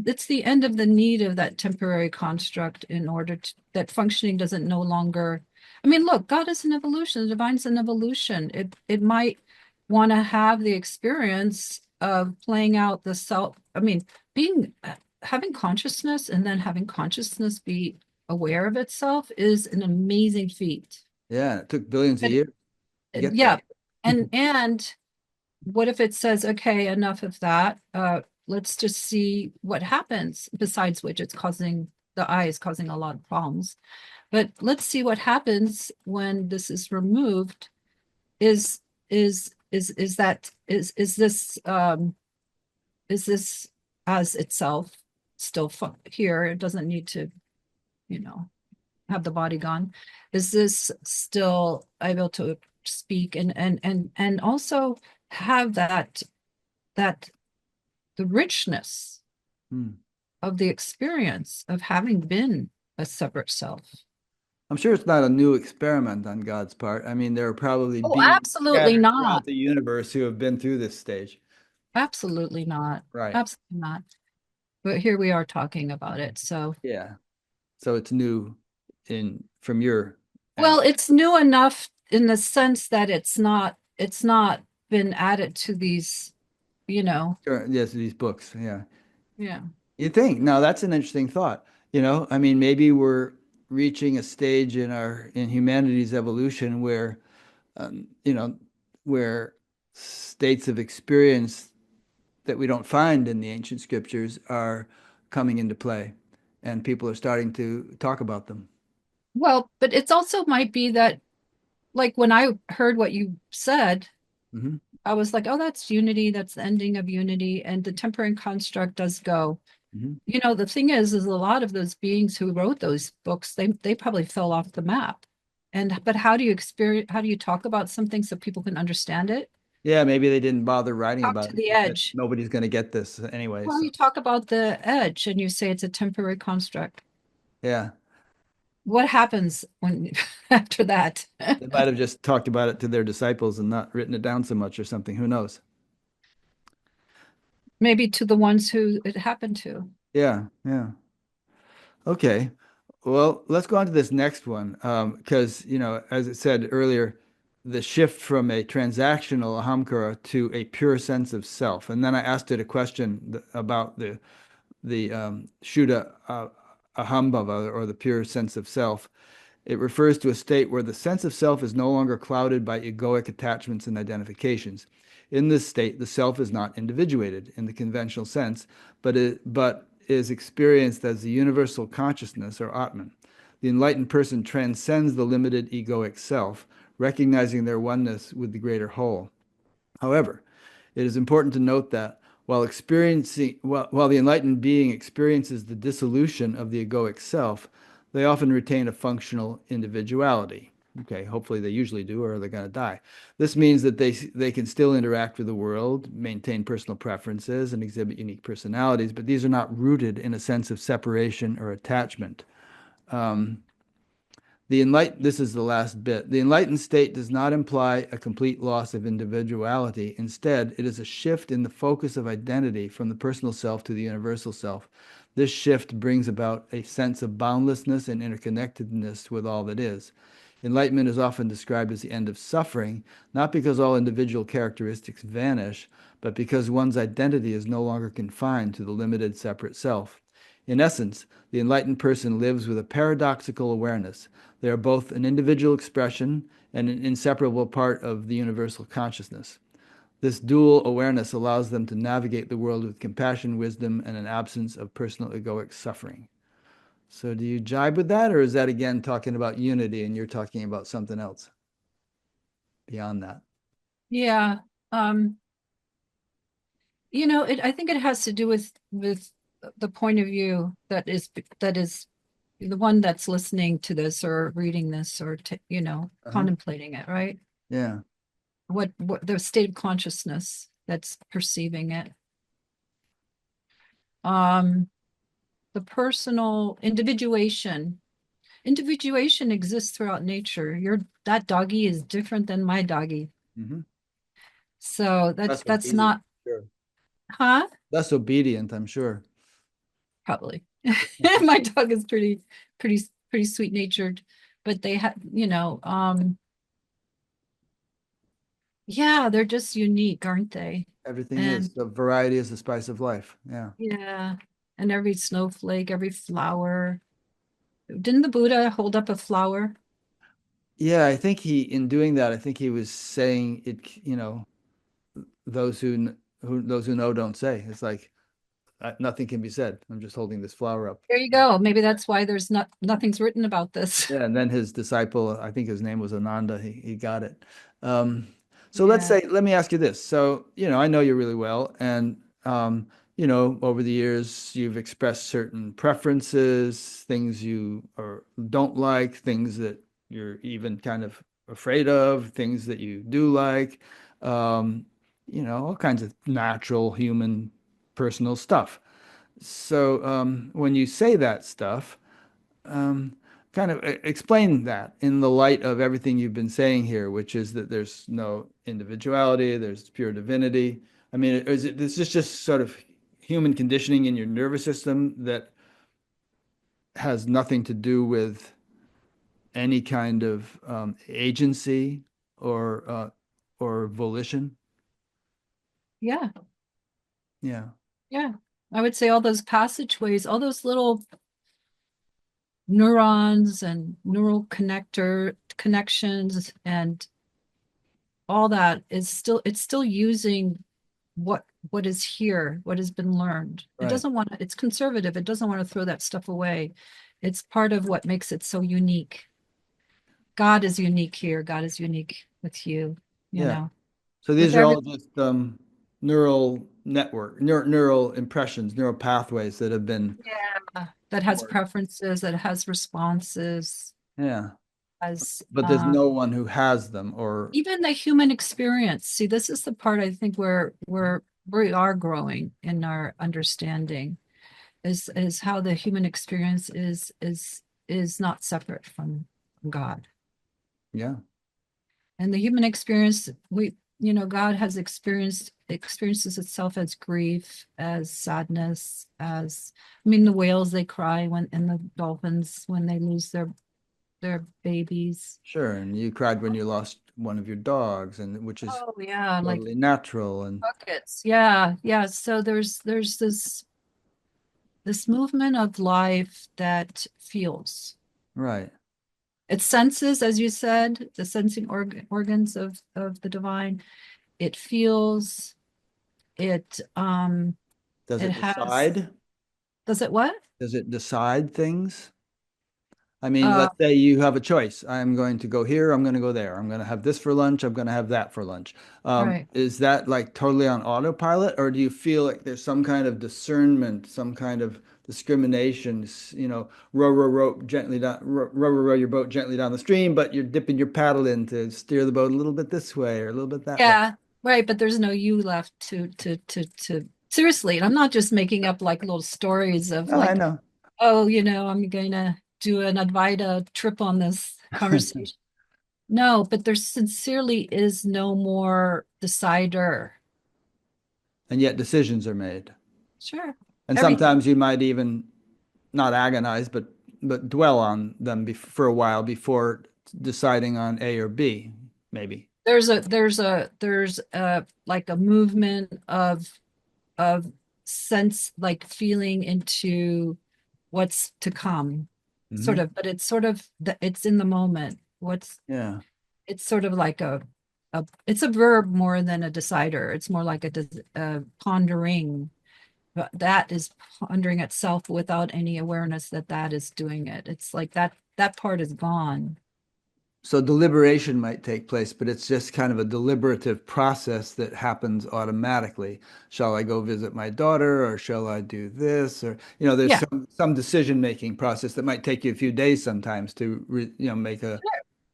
it's the end of the need of that temporary construct in order to that functioning doesn't no longer. I mean, look, God is an evolution, the divine's an evolution. It might want to have the experience of playing out the self. I mean, being having consciousness and then having consciousness be aware of itself is an amazing feat. yeah, it took billions of But years to get yeah, there. and what if it says, okay, enough of that. Let's just see what happens, besides which the eye is causing a lot of problems. But let's see what happens when this is removed. Is is this as itself still here? It doesn't need to, you know, have the body gone. Is this still able to speak and also have that the richness Hmm. of the experience of having been a separate self? I'm sure it's not a new experiment on God's part. I mean, there are probably Oh, beings absolutely scattered throughout not. the universe who have been through this stage. Absolutely not. Right. Absolutely not. But here we are talking about it. So, Yeah. So it's new in from your well, angle. it's new enough in the sense that it's not been added to these, you know. Sure. Yes, these books. Yeah. Yeah. You think. Now that's an interesting thought. I mean, maybe we're reaching a stage in humanity's evolution where where states of experience that we don't find in the ancient scriptures are coming into play, and people are starting to talk about them. Well, but it's also might be that like when I heard what you said, Hmm. I was like, oh, that's unity, that's the ending of unity, and the temporary construct does go. Hmm. The thing is a lot of those beings who wrote those books, they probably fell off the map. And but how do you talk about something so people can understand it? Yeah, maybe they didn't bother writing Talk about to it the because edge. nobody's going to get this anyway. Well, So you talk about the edge and you say it's a temporary construct. yeah, What happens when after that? they might have just talked about it to their disciples and not written it down so much or something. Who knows? Maybe to the ones who it happened to. Yeah, yeah. Okay. Well, let's go on to this next one. Because, as it said earlier, the shift from a transactional ahamkara to a pure sense of self. And then I asked it a question about the Shuddha ahambhava, or the pure sense of self. It refers to a state where the sense of self is no longer clouded by egoic attachments and identifications. In this state, the self is not individuated in the conventional sense, but is experienced as the universal consciousness, or Atman. The enlightened person transcends the limited egoic self, recognizing their oneness with the greater whole. However, it is important to note that while the enlightened being experiences the dissolution of the egoic self, they often retain a functional individuality. Okay, hopefully they usually do, or they're going to die. This means that they can still interact with the world, maintain personal preferences, and exhibit unique personalities, but these are not rooted in a sense of separation or attachment. Um, this is the last bit. The enlightened state does not imply a complete loss of individuality. Instead, it is a shift in the focus of identity from the personal self to the universal self. This shift brings about a sense of boundlessness and interconnectedness with all that is. Enlightenment is often described as the end of suffering, not because all individual characteristics vanish, but because one's identity is no longer confined to the limited separate self. In essence, the enlightened person lives with a paradoxical awareness. They are both an individual expression and an inseparable part of the universal consciousness. This dual awareness allows them to navigate the world with compassion, wisdom, and an absence of personal egoic suffering. So, do you jibe with that, or is that again talking about unity and you're talking about something else beyond that? Yeah. Um, I think it has to do with the point of view that is the one that's listening to this or reading this or Uh-huh. contemplating it, right? Yeah. What the state of consciousness that's perceiving it. Um, the personal individuation. Individuation exists throughout nature. That doggy is different than my doggy. Hmm. So Less that's obedient, not, sure. huh? Less obedient, I'm sure. Probably. My dog is pretty sweet natured, but they have, yeah, they're just unique, aren't they? Everything is. And The variety is the spice of life. Yeah. yeah, and every snowflake, every flower. Didn't the Buddha hold up a flower? Yeah, I think in doing that, I think he was saying it, those who know don't say. It's like nothing can be said. I'm just holding this flower up. There you go. Maybe that's why there's nothing's written about this. Yeah, and then his disciple, I think his name was Ananda, he got it. Um, so Yeah. let me ask you this. So, I know you really well, and over the years, you've expressed certain preferences, things you or don't like, things that you're even kind of afraid of, things that you do like, all kinds of natural, human, personal stuff. So, when you say that stuff, um, kind of explain that in the light of everything you've been saying here, which is that there's no individuality, there's pure divinity. I mean, is it this is just sort of human conditioning in your nervous system that has nothing to do with any kind of agency or volition? Yeah, Yeah, yeah. I would say all those passageways, all those little neurons and neural connections and all that is still, it's still using what is here, what has been learned. It right. doesn't want to, it's conservative. It doesn't want to throw that stuff away. It's part of what makes it so unique. God is unique here. God is unique with you, you Yeah. know, So with these are all every, just neural neural impressions, neural pathways that have been yeah, that has formed. preferences, that has responses, Yeah. as But there's no one who has them or even the human experience. See, this is the part I think where we are growing in our understanding is how the human experience is not separate from God. yeah, And the human experience, we, you know, God has experiences itself as grief, as sadness, as, I mean, the whales, they cry when, and the dolphins when they lose their babies. sure. And you cried when you lost one of your dogs, and which is Oh yeah, like totally natural and buckets. Yeah, yeah. So there's this movement of life that feels. right. It senses, as you said, the sensing organs of the divine. It feels, it Does it it has, decide? does it what? Does it decide things? I mean, Uh let's say you have a choice. I'm going to go here, I'm going to go there. I'm going to have this for lunch, I'm going to have that for lunch. right. Is that like totally on autopilot, or do you feel like there's some kind of discernment, some kind of discrimination, row gently down, row your boat gently down the stream, but you're dipping your paddle in to steer the boat a little bit this way or a little bit that way? Yeah, right, but there's no you left to seriously, and I'm not just making up like little stories of Oh, I like, know. oh, you know, I'm gonna do an Advaita trip on this conversation. No, but there sincerely is no more decider. And yet decisions are made. Sure. And Everything. sometimes you might even not agonize, but dwell on them for a while before deciding on A or B, maybe. There's a like a movement of sense, like feeling into what's to come, sort Hmm. of, but it's sort of it's in the moment. Yeah. It's sort of like it's a verb more than a decider. It's more like a pondering, but that is pondering itself without any awareness that that is doing it. It's like that part is gone. So deliberation might take place, but it's just kind of a deliberative process that happens automatically. Shall I go visit my daughter or shall I do this? Or, there's Yeah. some decision-making process that might take you a few days sometimes to, make a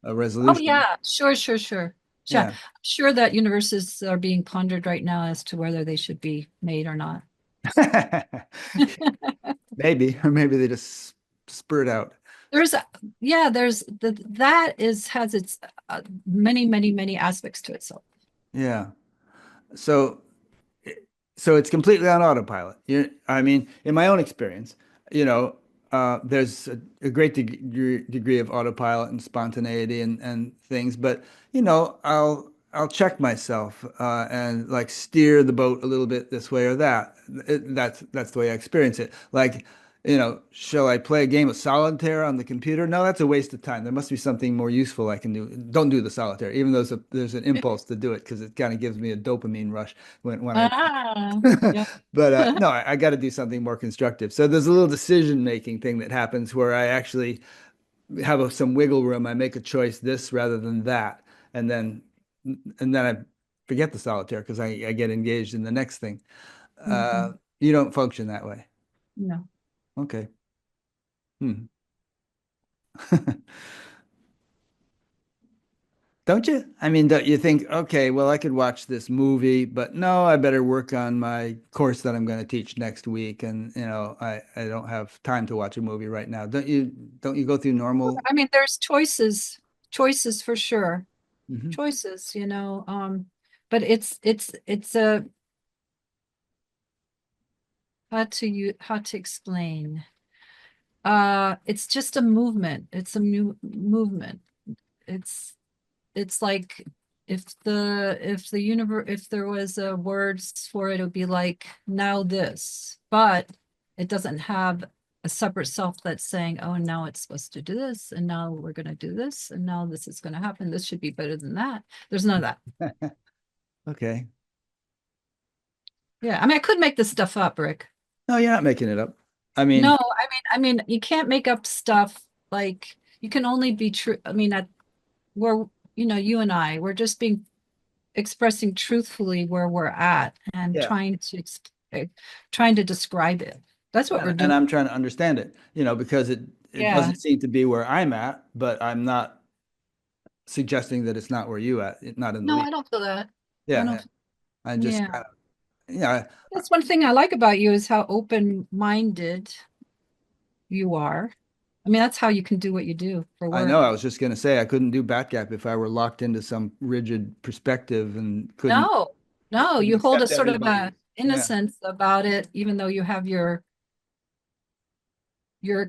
Oh resolution. yeah, sure. Sure. I'm Yeah. sure that universes are being pondered right now as to whether they should be made or not. Maybe, or maybe they just spurt out. There's yeah, there's that is has its many aspects to itself. Yeah. So so it's completely on autopilot. I mean, in my own experience, there's a great degree of autopilot and spontaneity and things, but I'll check myself and like steer the boat a little bit this way or that. That's the way I experience it. Like, shall I play a game of solitaire on the computer? No, that's a waste of time. There must be something more useful I can do. Don't do the solitaire, even though there's an impulse to do it because it kind of gives me a dopamine rush when I Ah, yeah. but no, I got to do something more constructive. So there's a little decision-making thing that happens where I actually have some wiggle room. I make a choice this rather than that, and then I forget the solitaire because I get engaged in the next thing. Mhm. You don't function that way. No. Okay. Hmm. Don't you? I mean, don't you think, okay, well, I could watch this movie, but no, I better work on my course that I'm going to teach next week. And, I don't have time to watch a movie right now. Don't you go through normal? I mean, there's choices for sure. Mhm. Choices, but it's a how to explain. It's just a movement. It's a new movement. It's it's like if the universe if there was a words for it, it would be like now this, but it doesn't have a separate self that's saying, oh, now it's supposed to do this, and now we're going to do this, and now this is going to happen. This should be better than that. There's none of that. Okay. Yeah, I mean, I could make this stuff up, Rick. No, you're not making it up. I No, mean, I mean, you can't make up stuff. Like you can only be true. I mean, we're, you and we're just being expressing truthfully where we're at and yeah. trying to describe it. That's what we're And doing. I'm trying to understand it, because it Yeah. doesn't seem to be where I'm at, but I'm not suggesting that it's not where you at, not in the No, I least. don't feel that. I Yeah. don't. I just Yeah. kind of, yeah, That's one thing I like about you is how open-minded you are. I mean, that's how you can do what you do for I know. work. I was just going to say I couldn't do Batgap if I were locked into some rigid perspective and No, no, couldn't you hold a accept sort of everybody. a Yeah. innocence about it, even though you have your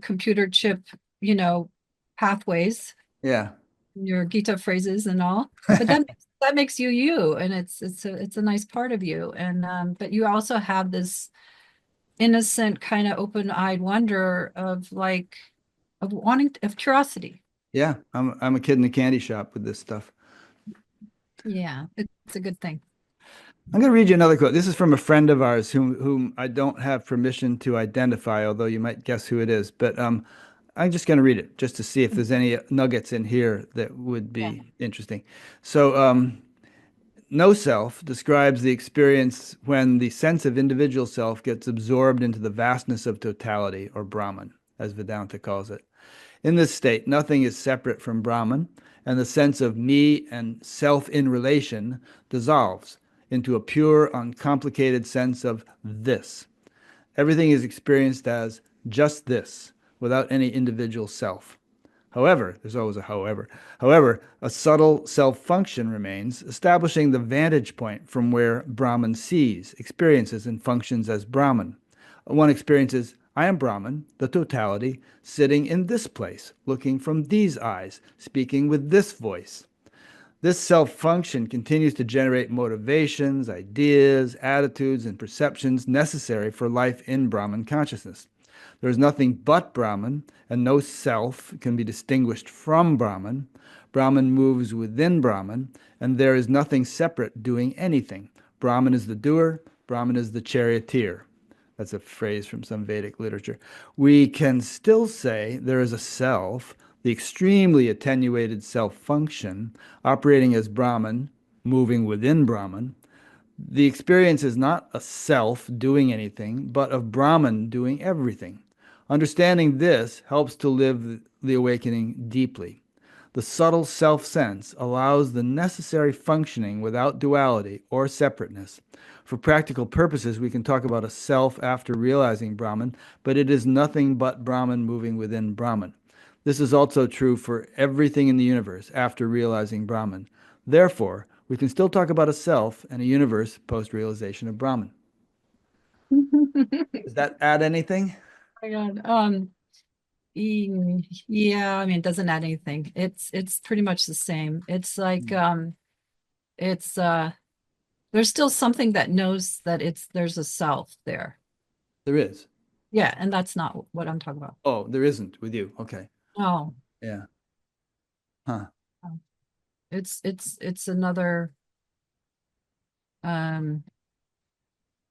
computer chip, you know, pathways, Yeah. your Gita phrases and all. But that makes you you, and it's a nice part of you. And but you also have this innocent kind of open-eyed wonder of like of curiosity. Yeah. I'm a kid in a candy shop with this stuff. Yeah, it's a good thing. I'm going to read you another quote. This is from a friend of ours whom I don't have permission to identify, although you might guess who it is. But I'm just going to read it just to see if there's any nuggets in here that would Yeah. be interesting. So, no self describes the experience when the sense of individual self gets absorbed into the vastness of totality, or Brahman, as Vedanta calls it. In this state, nothing is separate from Brahman, and the sense of me and self in relation dissolves into a pure, uncomplicated sense of this. Everything is experienced as just this, without any individual self. However, there's always a however. However, a subtle self function remains, establishing the vantage point from where Brahman sees, experiences, and functions as Brahman. One experiences, I am Brahman, the totality, sitting in this place, looking from these eyes, speaking with this voice. This self function continues to generate motivations, ideas, attitudes, and perceptions necessary for life in Brahman consciousness. There is nothing but Brahman, and no self can be distinguished from Brahman. Brahman moves within Brahman, and there is nothing separate doing anything. Brahman is the doer, Brahman is the charioteer. That's a phrase from some Vedic literature. We can still say there is a self, the extremely attenuated self function, operating as Brahman, moving within Brahman. The experience is not a self doing anything, but of Brahman doing everything. Understanding this helps to live the awakening deeply. The subtle self sense allows the necessary functioning without duality or separateness. For practical purposes, we can talk about a self after realizing Brahman, but it is nothing but Brahman moving within Brahman. This is also true for everything in the universe after realizing Brahman. Therefore, we can still talk about a self and a universe post realization of Brahman. Oh Does that add anything? my God. Yeah, I mean, it doesn't add anything. It's pretty much the same. It's like it's there's still something that knows that there's a self there. There is. Yeah, and that's not what I'm talking about. Oh, there isn't with you. Okay. No. Yeah. Huh. It's another um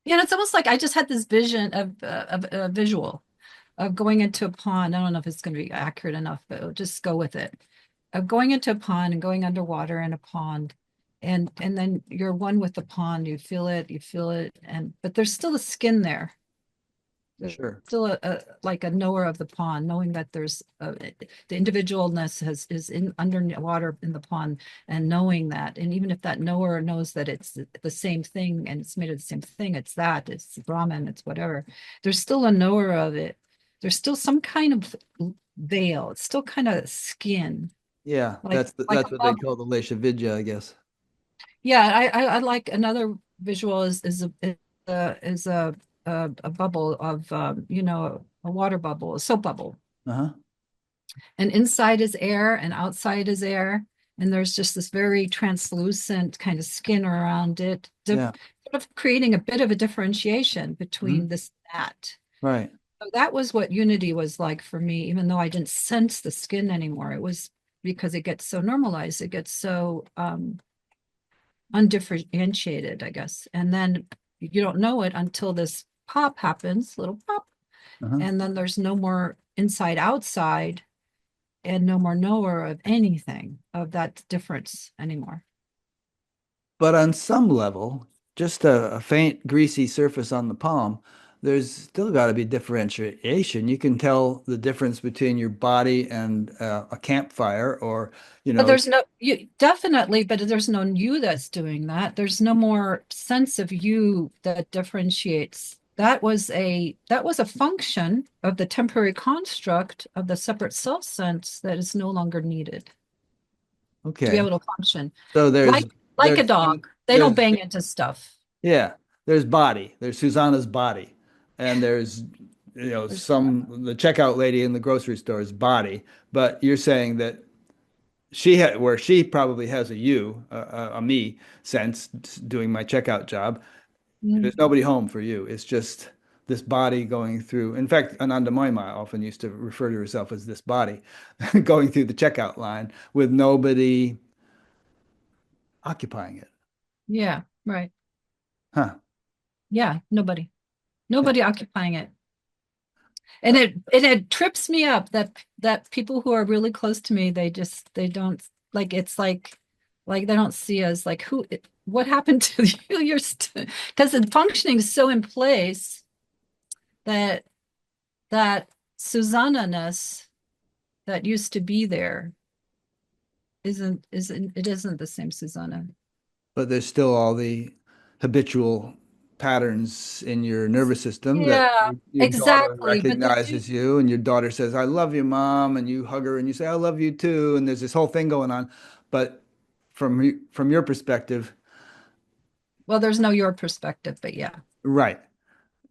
it's almost like I just had this vision of a visual of going into a pond. I don't know if it's going to be accurate enough, but I'll just go with it. Of going into a pond and going underwater in a pond, and then you're one with the pond. You feel it, and but there's still a skin there. There's Sure. still like a knower of the pond, knowing that there's the individualness is in underwater in the pond, and knowing that, and even if that knower knows that it's the same thing and it's made of the same thing, it's Brahman, it's whatever. There's still a knower of it. There's still some kind of veil. It's still kind of skin, Yeah, like that's a what they bubble. call the Lesha Vidya, I guess. Yeah, I like another visual is a bubble of a water bubble, a soap bubble, Uh-huh. and inside is air and outside is air, and there's just this very translucent kind of skin around it, Yeah. sort of creating a bit of a differentiation Hmm. between this and that. Right. So that was what unity was like for me, even though I didn't sense the skin anymore. It was because it gets so normalized, it gets so undifferentiated, I guess. And then you don't know it until this pop happens, little pop, Uh-huh. and then there's no more inside outside and no more knower of anything of that difference anymore. But on some level, just a faint greasy surface on the palm, there's still got to be differentiation. You can tell the difference between your body and a campfire, or, you But know, there's no you definitely, but there's no you that's doing that. There's no more sense of you that differentiates. That was a function of the temporary construct of the separate self sense that is no longer needed to be okay. able to function. So Like a dog. They don't there's bang into stuff. yeah, there's body. There's Susanna's body. And there's There's the checkout lady in the grocery store's body. But you're saying that where she probably has a you, a me sense doing my checkout job. There's mm, nobody home for you. It's just this body going through. In fact, Ananda Moima often used to refer to herself as this body going through the checkout line with nobody occupying it. yeah, right. Huh. Yeah, nobody. Yeah. Nobody occupying it. And it trips me up that people who are really close to me, they don't like it's like they don't see us like what happened to you? You're because the functioning is so in place that that Susanna-ness that used to be there isn't the same Susanna. But there's still all the habitual patterns in your nervous system that Yeah, your daughter exactly. But the new recognizes you, and your daughter says, I love you, mom, and you hug her and you say, I love you too. And there's this whole thing going on. But from your perspective, well, there's no your perspective, but yeah. right.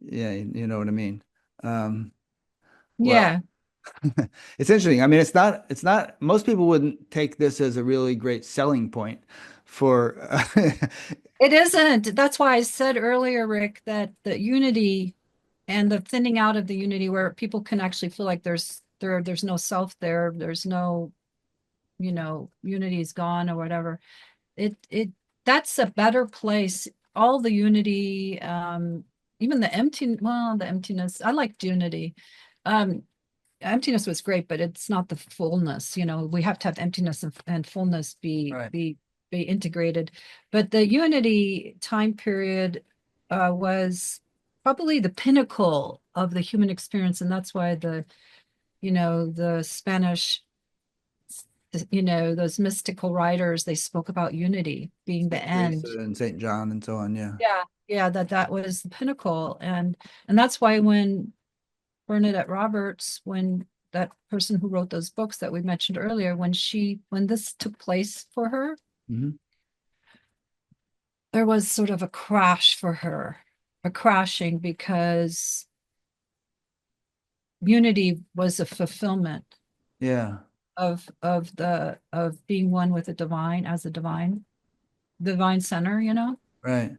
Yeah, you know what I mean. Um, well, Yeah. it's interesting. I mean, it's not, most people wouldn't take this as a really great selling point for, It isn't. That's why I said earlier, Rick, that the unity and the thinning out of the unity where people can actually feel like there's no self there, there's no, unity is gone or whatever. It that's a better place. All the unity, even the emptiness. I liked unity. Um, Emptiness was great, but it's not the fullness. We have to have emptiness and fullness be right. be be integrated. But the unity time period was probably the pinnacle of the human experience, and that's why the Spanish, those mystical writers, they spoke about unity being the Saint Teresa end. and Saint John and so on. Yeah. Yeah, yeah, that was the pinnacle, and that's why when Bernadette Roberts, when that person who wrote those books that we mentioned earlier, when this took place for her, Hmm. there was sort of a crash for her, a crashing because unity was a fulfillment Yeah. of being one with the divine as a divine center, Right.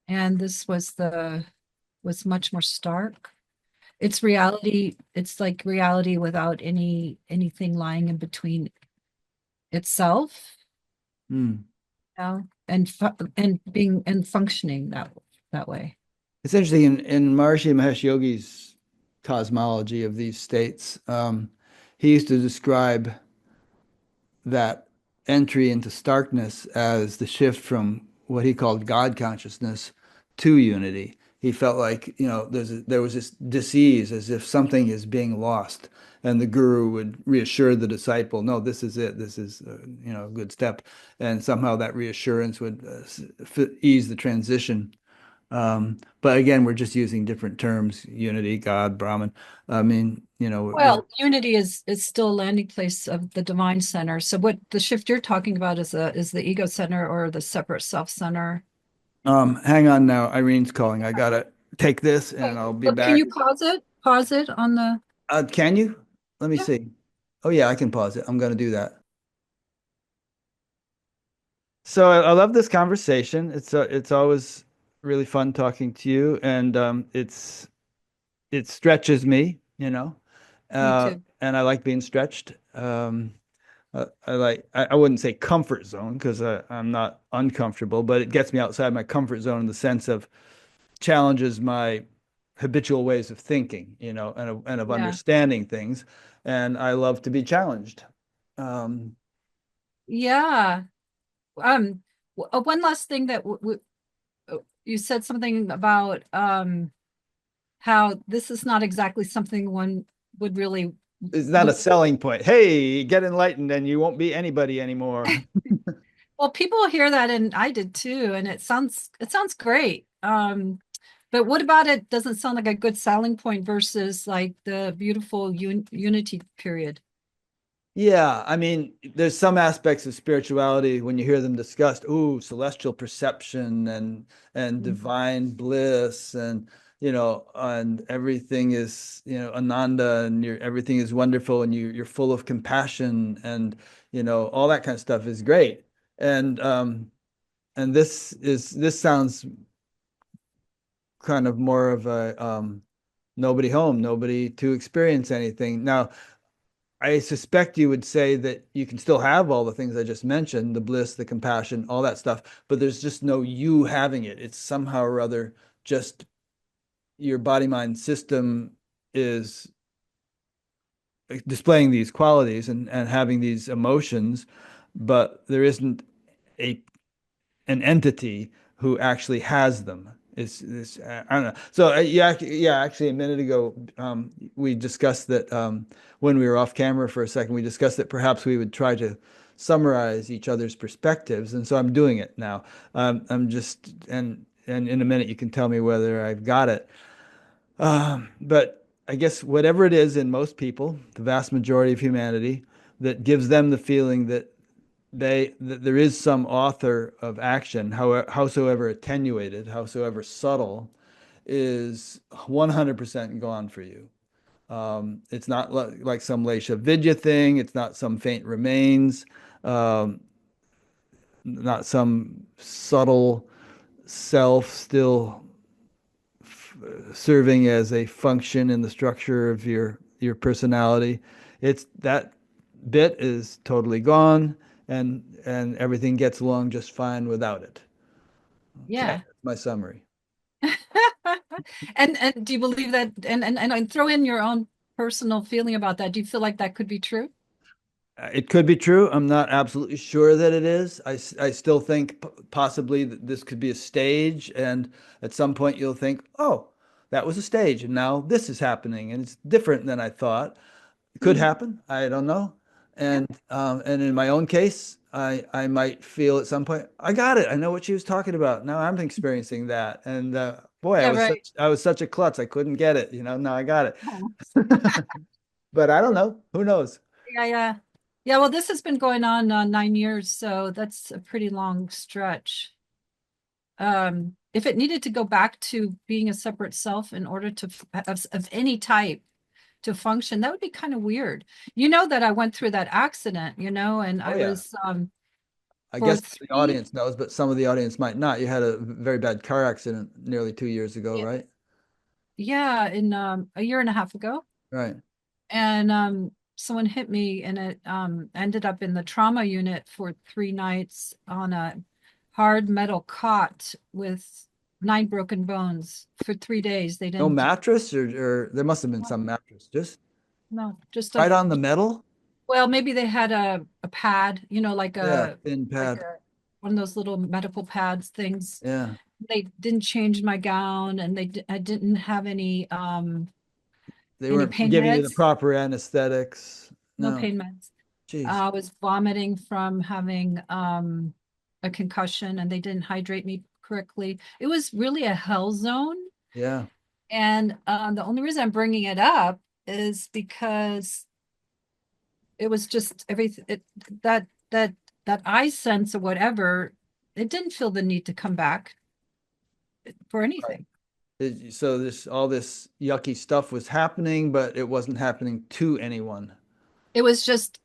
and this was much more stark. It's reality. It's like reality without anything lying in between itself, Hmm. and being and functioning that way. It's interesting in Maharishi Mahesh Yogi's cosmology of these states. He used to describe that entry into starkness as the shift from what he called God consciousness to unity. he felt like, there was this disease as if something is being lost. And the guru would reassure the disciple, no, this is it. This is, a good step. And somehow that reassurance would ease the transition. But again, we're just using different terms, unity, God, Brahman. I mean, Well, unity is still a landing place of the divine center. So what the shift you're talking about is the ego center or the separate self center. hang on now. Irene's calling. I gotta take this and I'll be Well, can back. you pause it? Pause it on the, Can you? Let me yeah. see. Oh yeah, I can pause it. I'm gonna do that. So I love this conversation. It's always really fun talking to you, and it stretches me, Me too. and I like being stretched. I wouldn't say comfort zone because I'm not uncomfortable, but it gets me outside my comfort zone in the sense of challenges my habitual ways of thinking, and of Yeah. understanding things. And I love to be challenged. Um, Yeah. One last thing that you said something about how this is not exactly something one would really it's not a look. selling point. Hey, get enlightened and you won't be anybody anymore. Well, people hear that, and I did too, and it sounds great. But what about it doesn't sound like a good selling point versus like the beautiful unity period? Yeah, I mean, there's some aspects of spirituality when you hear them discussed, ooh, celestial perception and Mm. divine bliss and everything is, ananda and everything is wonderful and you're full of compassion and all that kind of stuff is great. And this sounds kind of more of a nobody home, nobody to experience anything. Now, I suspect you would say that you can still have all the things I just mentioned, the bliss, the compassion, all that stuff, but there's just no you having it. It's somehow or other just your body mind system is displaying these qualities and having these emotions, but there isn't a an entity who actually has them. It's this, I don't know. So yeah, actually a minute ago, we discussed that when we were off camera for a second, we discussed that perhaps we would try to summarize each other's perspectives, and so I'm doing it now. I'm just and in a minute you can tell me whether I've got it. But I guess whatever it is in most people, the vast majority of humanity, that gives them the feeling that there is some author of action, howsoever attenuated, howsoever subtle, is 100% gone for you. It's not like some Laisha Vidya thing. It's not some faint remains, um, not some subtle self still serving as a function in the structure of your personality. It's that bit is totally gone, and everything gets along just fine without it. Okay, Yeah. that's my summary. And do you believe that? And throw in your own personal feeling about that. Do you feel like that could be true? It could be true. I'm not absolutely sure that it is. I still think possibly that this could be a stage, and at some point you'll think, oh, that was a stage, and now this is happening, and it's different than I thought. It could Hmm. happen. I don't know. Yeah. And in my own case, I might feel at some point, I got it. I know what she was talking about. Now I'm experiencing that. And boy, Yeah, right. I was such a klutz. I couldn't get it. Now I got it. Oh. But I don't know. Who knows? Yeah, yeah. Yeah, well, this has been going on 9 years, so that's a pretty long stretch. If it needed to go back to being a separate self in order to of any type to function, that would be kind of weird. You know that I went through that accident, and Oh I yeah. was I for guess the 3, audience knows, but some of the audience might not. You had a very bad car accident nearly 2 years ago, yeah, right? yeah, in a year and a half ago. Right. And someone hit me, and it ended up in the trauma unit for 3 nights on a hard metal cot with 9 broken bones for 3 days. They No didn't. mattress, or there must have been some mattress. Just No, just right on the metal. well, maybe they had a pad, like Yeah, a thin like pad. a one of those little medical pads things. Yeah. they didn't change my gown, and I didn't have They any weren't pain giving you the meds. proper anesthetics. No No. pain meds. Jeez. I was vomiting from having a concussion, and they didn't hydrate me correctly. It was really a hell zone. Yeah. And the only reason I'm bringing it up is because it was just everything that that that I sense or whatever. It didn't feel the need to come back for anything. So this all this yucky stuff was happening, but it wasn't happening to anyone. It was just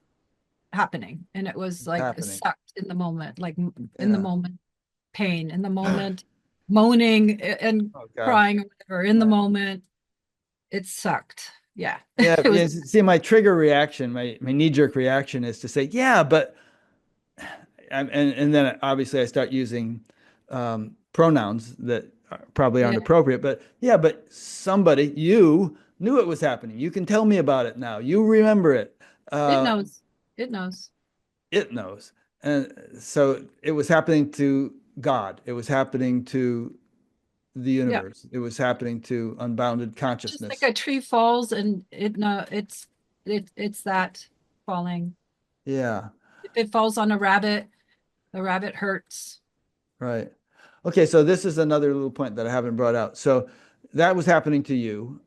happening, and it was It's like happening. sucked in the moment, like in the Yeah. moment, pain in the moment, moaning and Oh God. crying or whatever in the moment. It sucked. Yeah, Yeah, it was. yeah. See, my trigger reaction, my knee-jerk reaction is to say, yeah, but and then obviously I start using pronouns that probably aren't Yeah, appropriate, but yeah, but somebody, you knew it was happening. You can tell me about it now. You remember it. it Uh, knows. It knows. it knows. And so it was happening to God. It was happening to the Yeah, universe. It was happening to unbounded just like consciousness. a tree falls, and it no, it's that falling. Yeah, If it falls on a rabbit, the rabbit hurts. right. Okay, so this is another little point that I haven't brought out. So that was happening to you.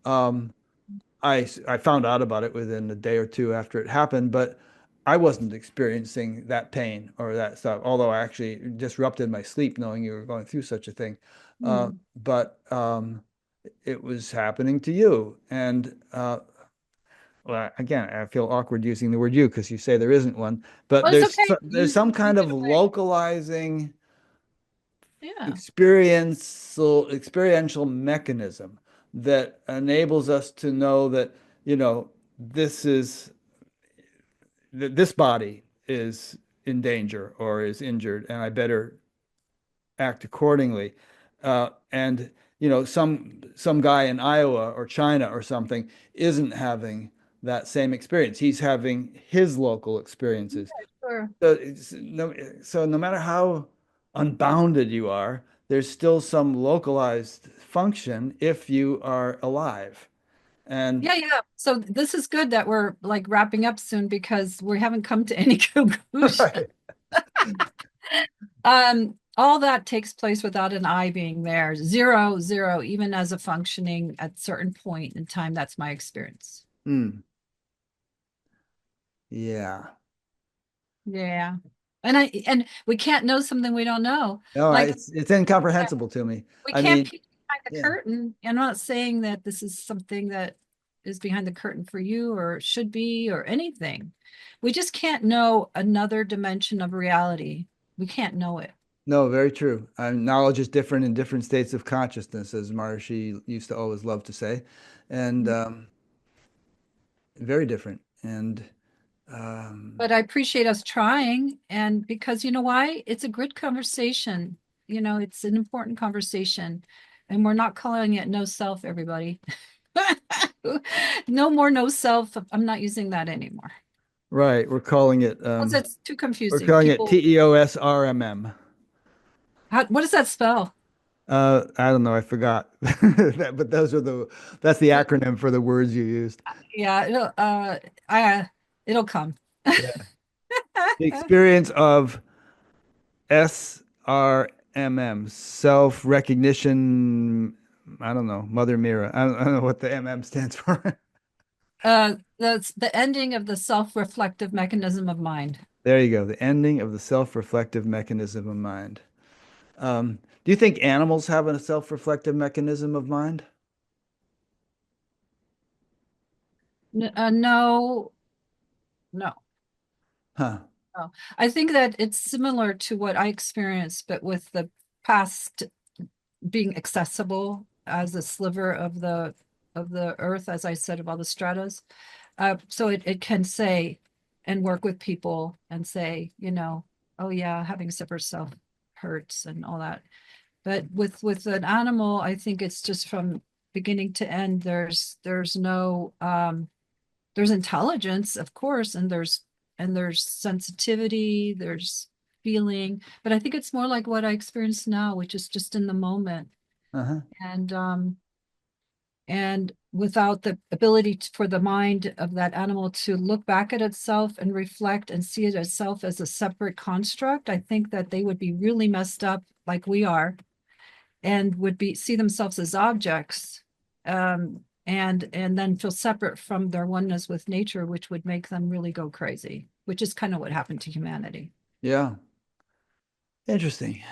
I found out about it within a day or two after it happened, but I wasn't experiencing that pain or that stuff, although I actually disrupted my sleep knowing you were going through such a thing. Hmm. But it was happening to you. And well, again, I feel awkward using the word you because you say there isn't one, but Well, it's okay. there's some Use kind it of away. localizing Yeah. experiential mechanism that enables us to know that, this is this body is in danger or is injured, and I better act accordingly. And some guy in Iowa or China or something isn't having that same experience. He's having his local experiences. Sure. So no matter how unbounded you are, there's still some localized function if you are alive. And Yeah, yeah. So this is good that we're like wrapping up soon because we haven't come to any conclusion. right. All that takes place without an I being there. Zero, zero, even as a functioning at certain point in time. That's my experience. Hmm. Yeah. Yeah. And we can't know something we don't know. No, Like it's incomprehensible to me. we I can't mean, peek behind the yeah. curtain. I'm not saying that this is something that is behind the curtain for you or should be or anything. We just can't know another dimension of reality. We can't know it. No, very true. Knowledge is different in different states of consciousness, as Maharishi used to always love to say, and very different. And But I appreciate us trying. And because you know why? It's a good conversation. It's an important conversation. And we're not calling it no self, everybody. No more no self. I'm not using that anymore. right, Because it's too we're confusing. calling it People, TEOSRMM. what does that spell? I don't know, I forgot. But that's the acronym for the words you used. Yeah, it'll come. Yeah. The experience of SRMM, self-recognition. I don't know, Mother Mira. I don't know what the MM stands for. That's the ending of the self-reflective mechanism of mind. There you go. The ending of the self-reflective mechanism of mind. Do you think animals have a self-reflective mechanism of mind? No, no, Huh. no. I think that it's similar to what I experienced, but with the past being accessible as a sliver of the earth, as I said, of all the stratas. So it can say and work with people and say, oh yeah, having a separate self hurts and all that. But with an animal, I think it's just from beginning to end. There's no there's intelligence, of course, and there's sensitivity. There's feeling, but I think it's more like what I experience now, which is just in the moment. Uh-huh. And without the ability for the mind of that animal to look back at itself and reflect and see it itself as a separate construct, I think that they would be really messed up like we are, and would be see themselves as objects, and then feel separate from their oneness with nature, which would make them really go crazy, which is kind of what happened to humanity. Yeah. Interesting.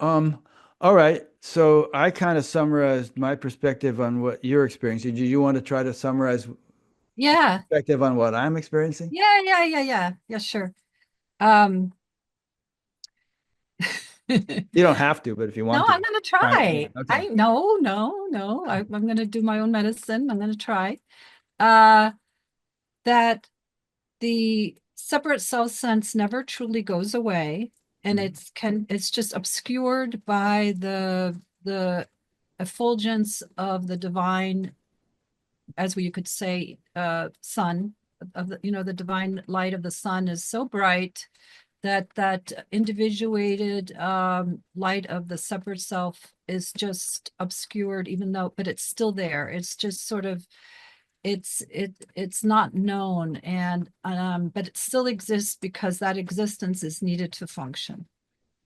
Um, all right. So I kind of summarized my perspective on what you're experiencing. Do you want to try to summarize Yeah, perspective on what I'm experiencing? yeah, sure. Um, You don't have to, but if you No, want to, I'm gonna fine. Yeah. try. Okay. I no, no, no. I'm gonna do my own medicine. I'm gonna try. Uh, that the separate self sense never truly goes away, and Mhm. it's just obscured by the effulgence of the divine, as we could say, sun of the, the divine light of the sun is so bright that that individuated light of the separate self is just obscured, even though, but it's still there. It's just sort of, it's not known, and but it still exists because that existence is needed to function.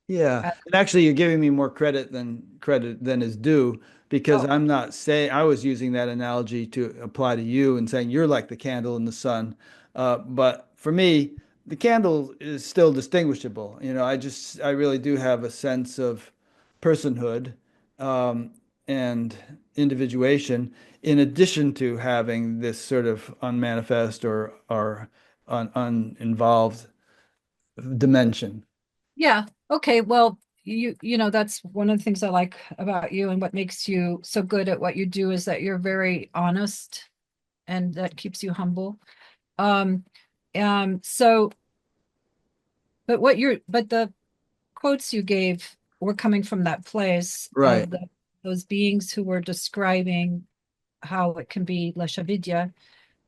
Yeah. Uh, And actually, you're giving me more credit than is due because oh, I'm not saying I was using that analogy to apply to you and saying you're like the candle in the sun. But for me, the candle is still distinguishable. I really do have a sense of personhood, um, and individuation in addition to having this sort of unmanifest or uninvolved dimension. yeah. Okay. Well, that's one of the things I like about you, and what makes you so good at what you do is that you're very honest, and that keeps you humble. Um, so, but the quotes you gave were coming from that place Right. of those beings who were describing how it can be Lashavidya,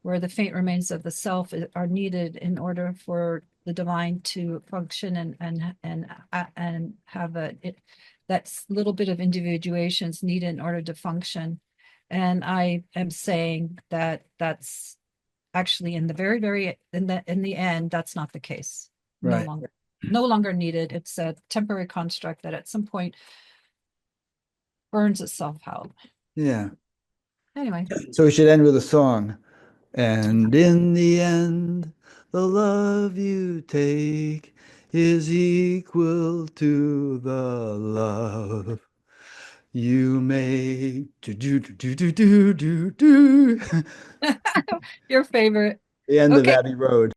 where the faint remains of the self are needed in order for the divine to function, and have that little bit of individuation is needed in order to function. And I am saying that that's actually in the very in the end, that's not the case. No Right. longer, no longer needed. It's a temporary construct that at some point burns itself out. Yeah. Anyway, So we should end with a song. And in the end, the love you take is equal to the love you make. Do, do, do, do, do, do, do, do. your favorite. The end of Okay. Abbey Road.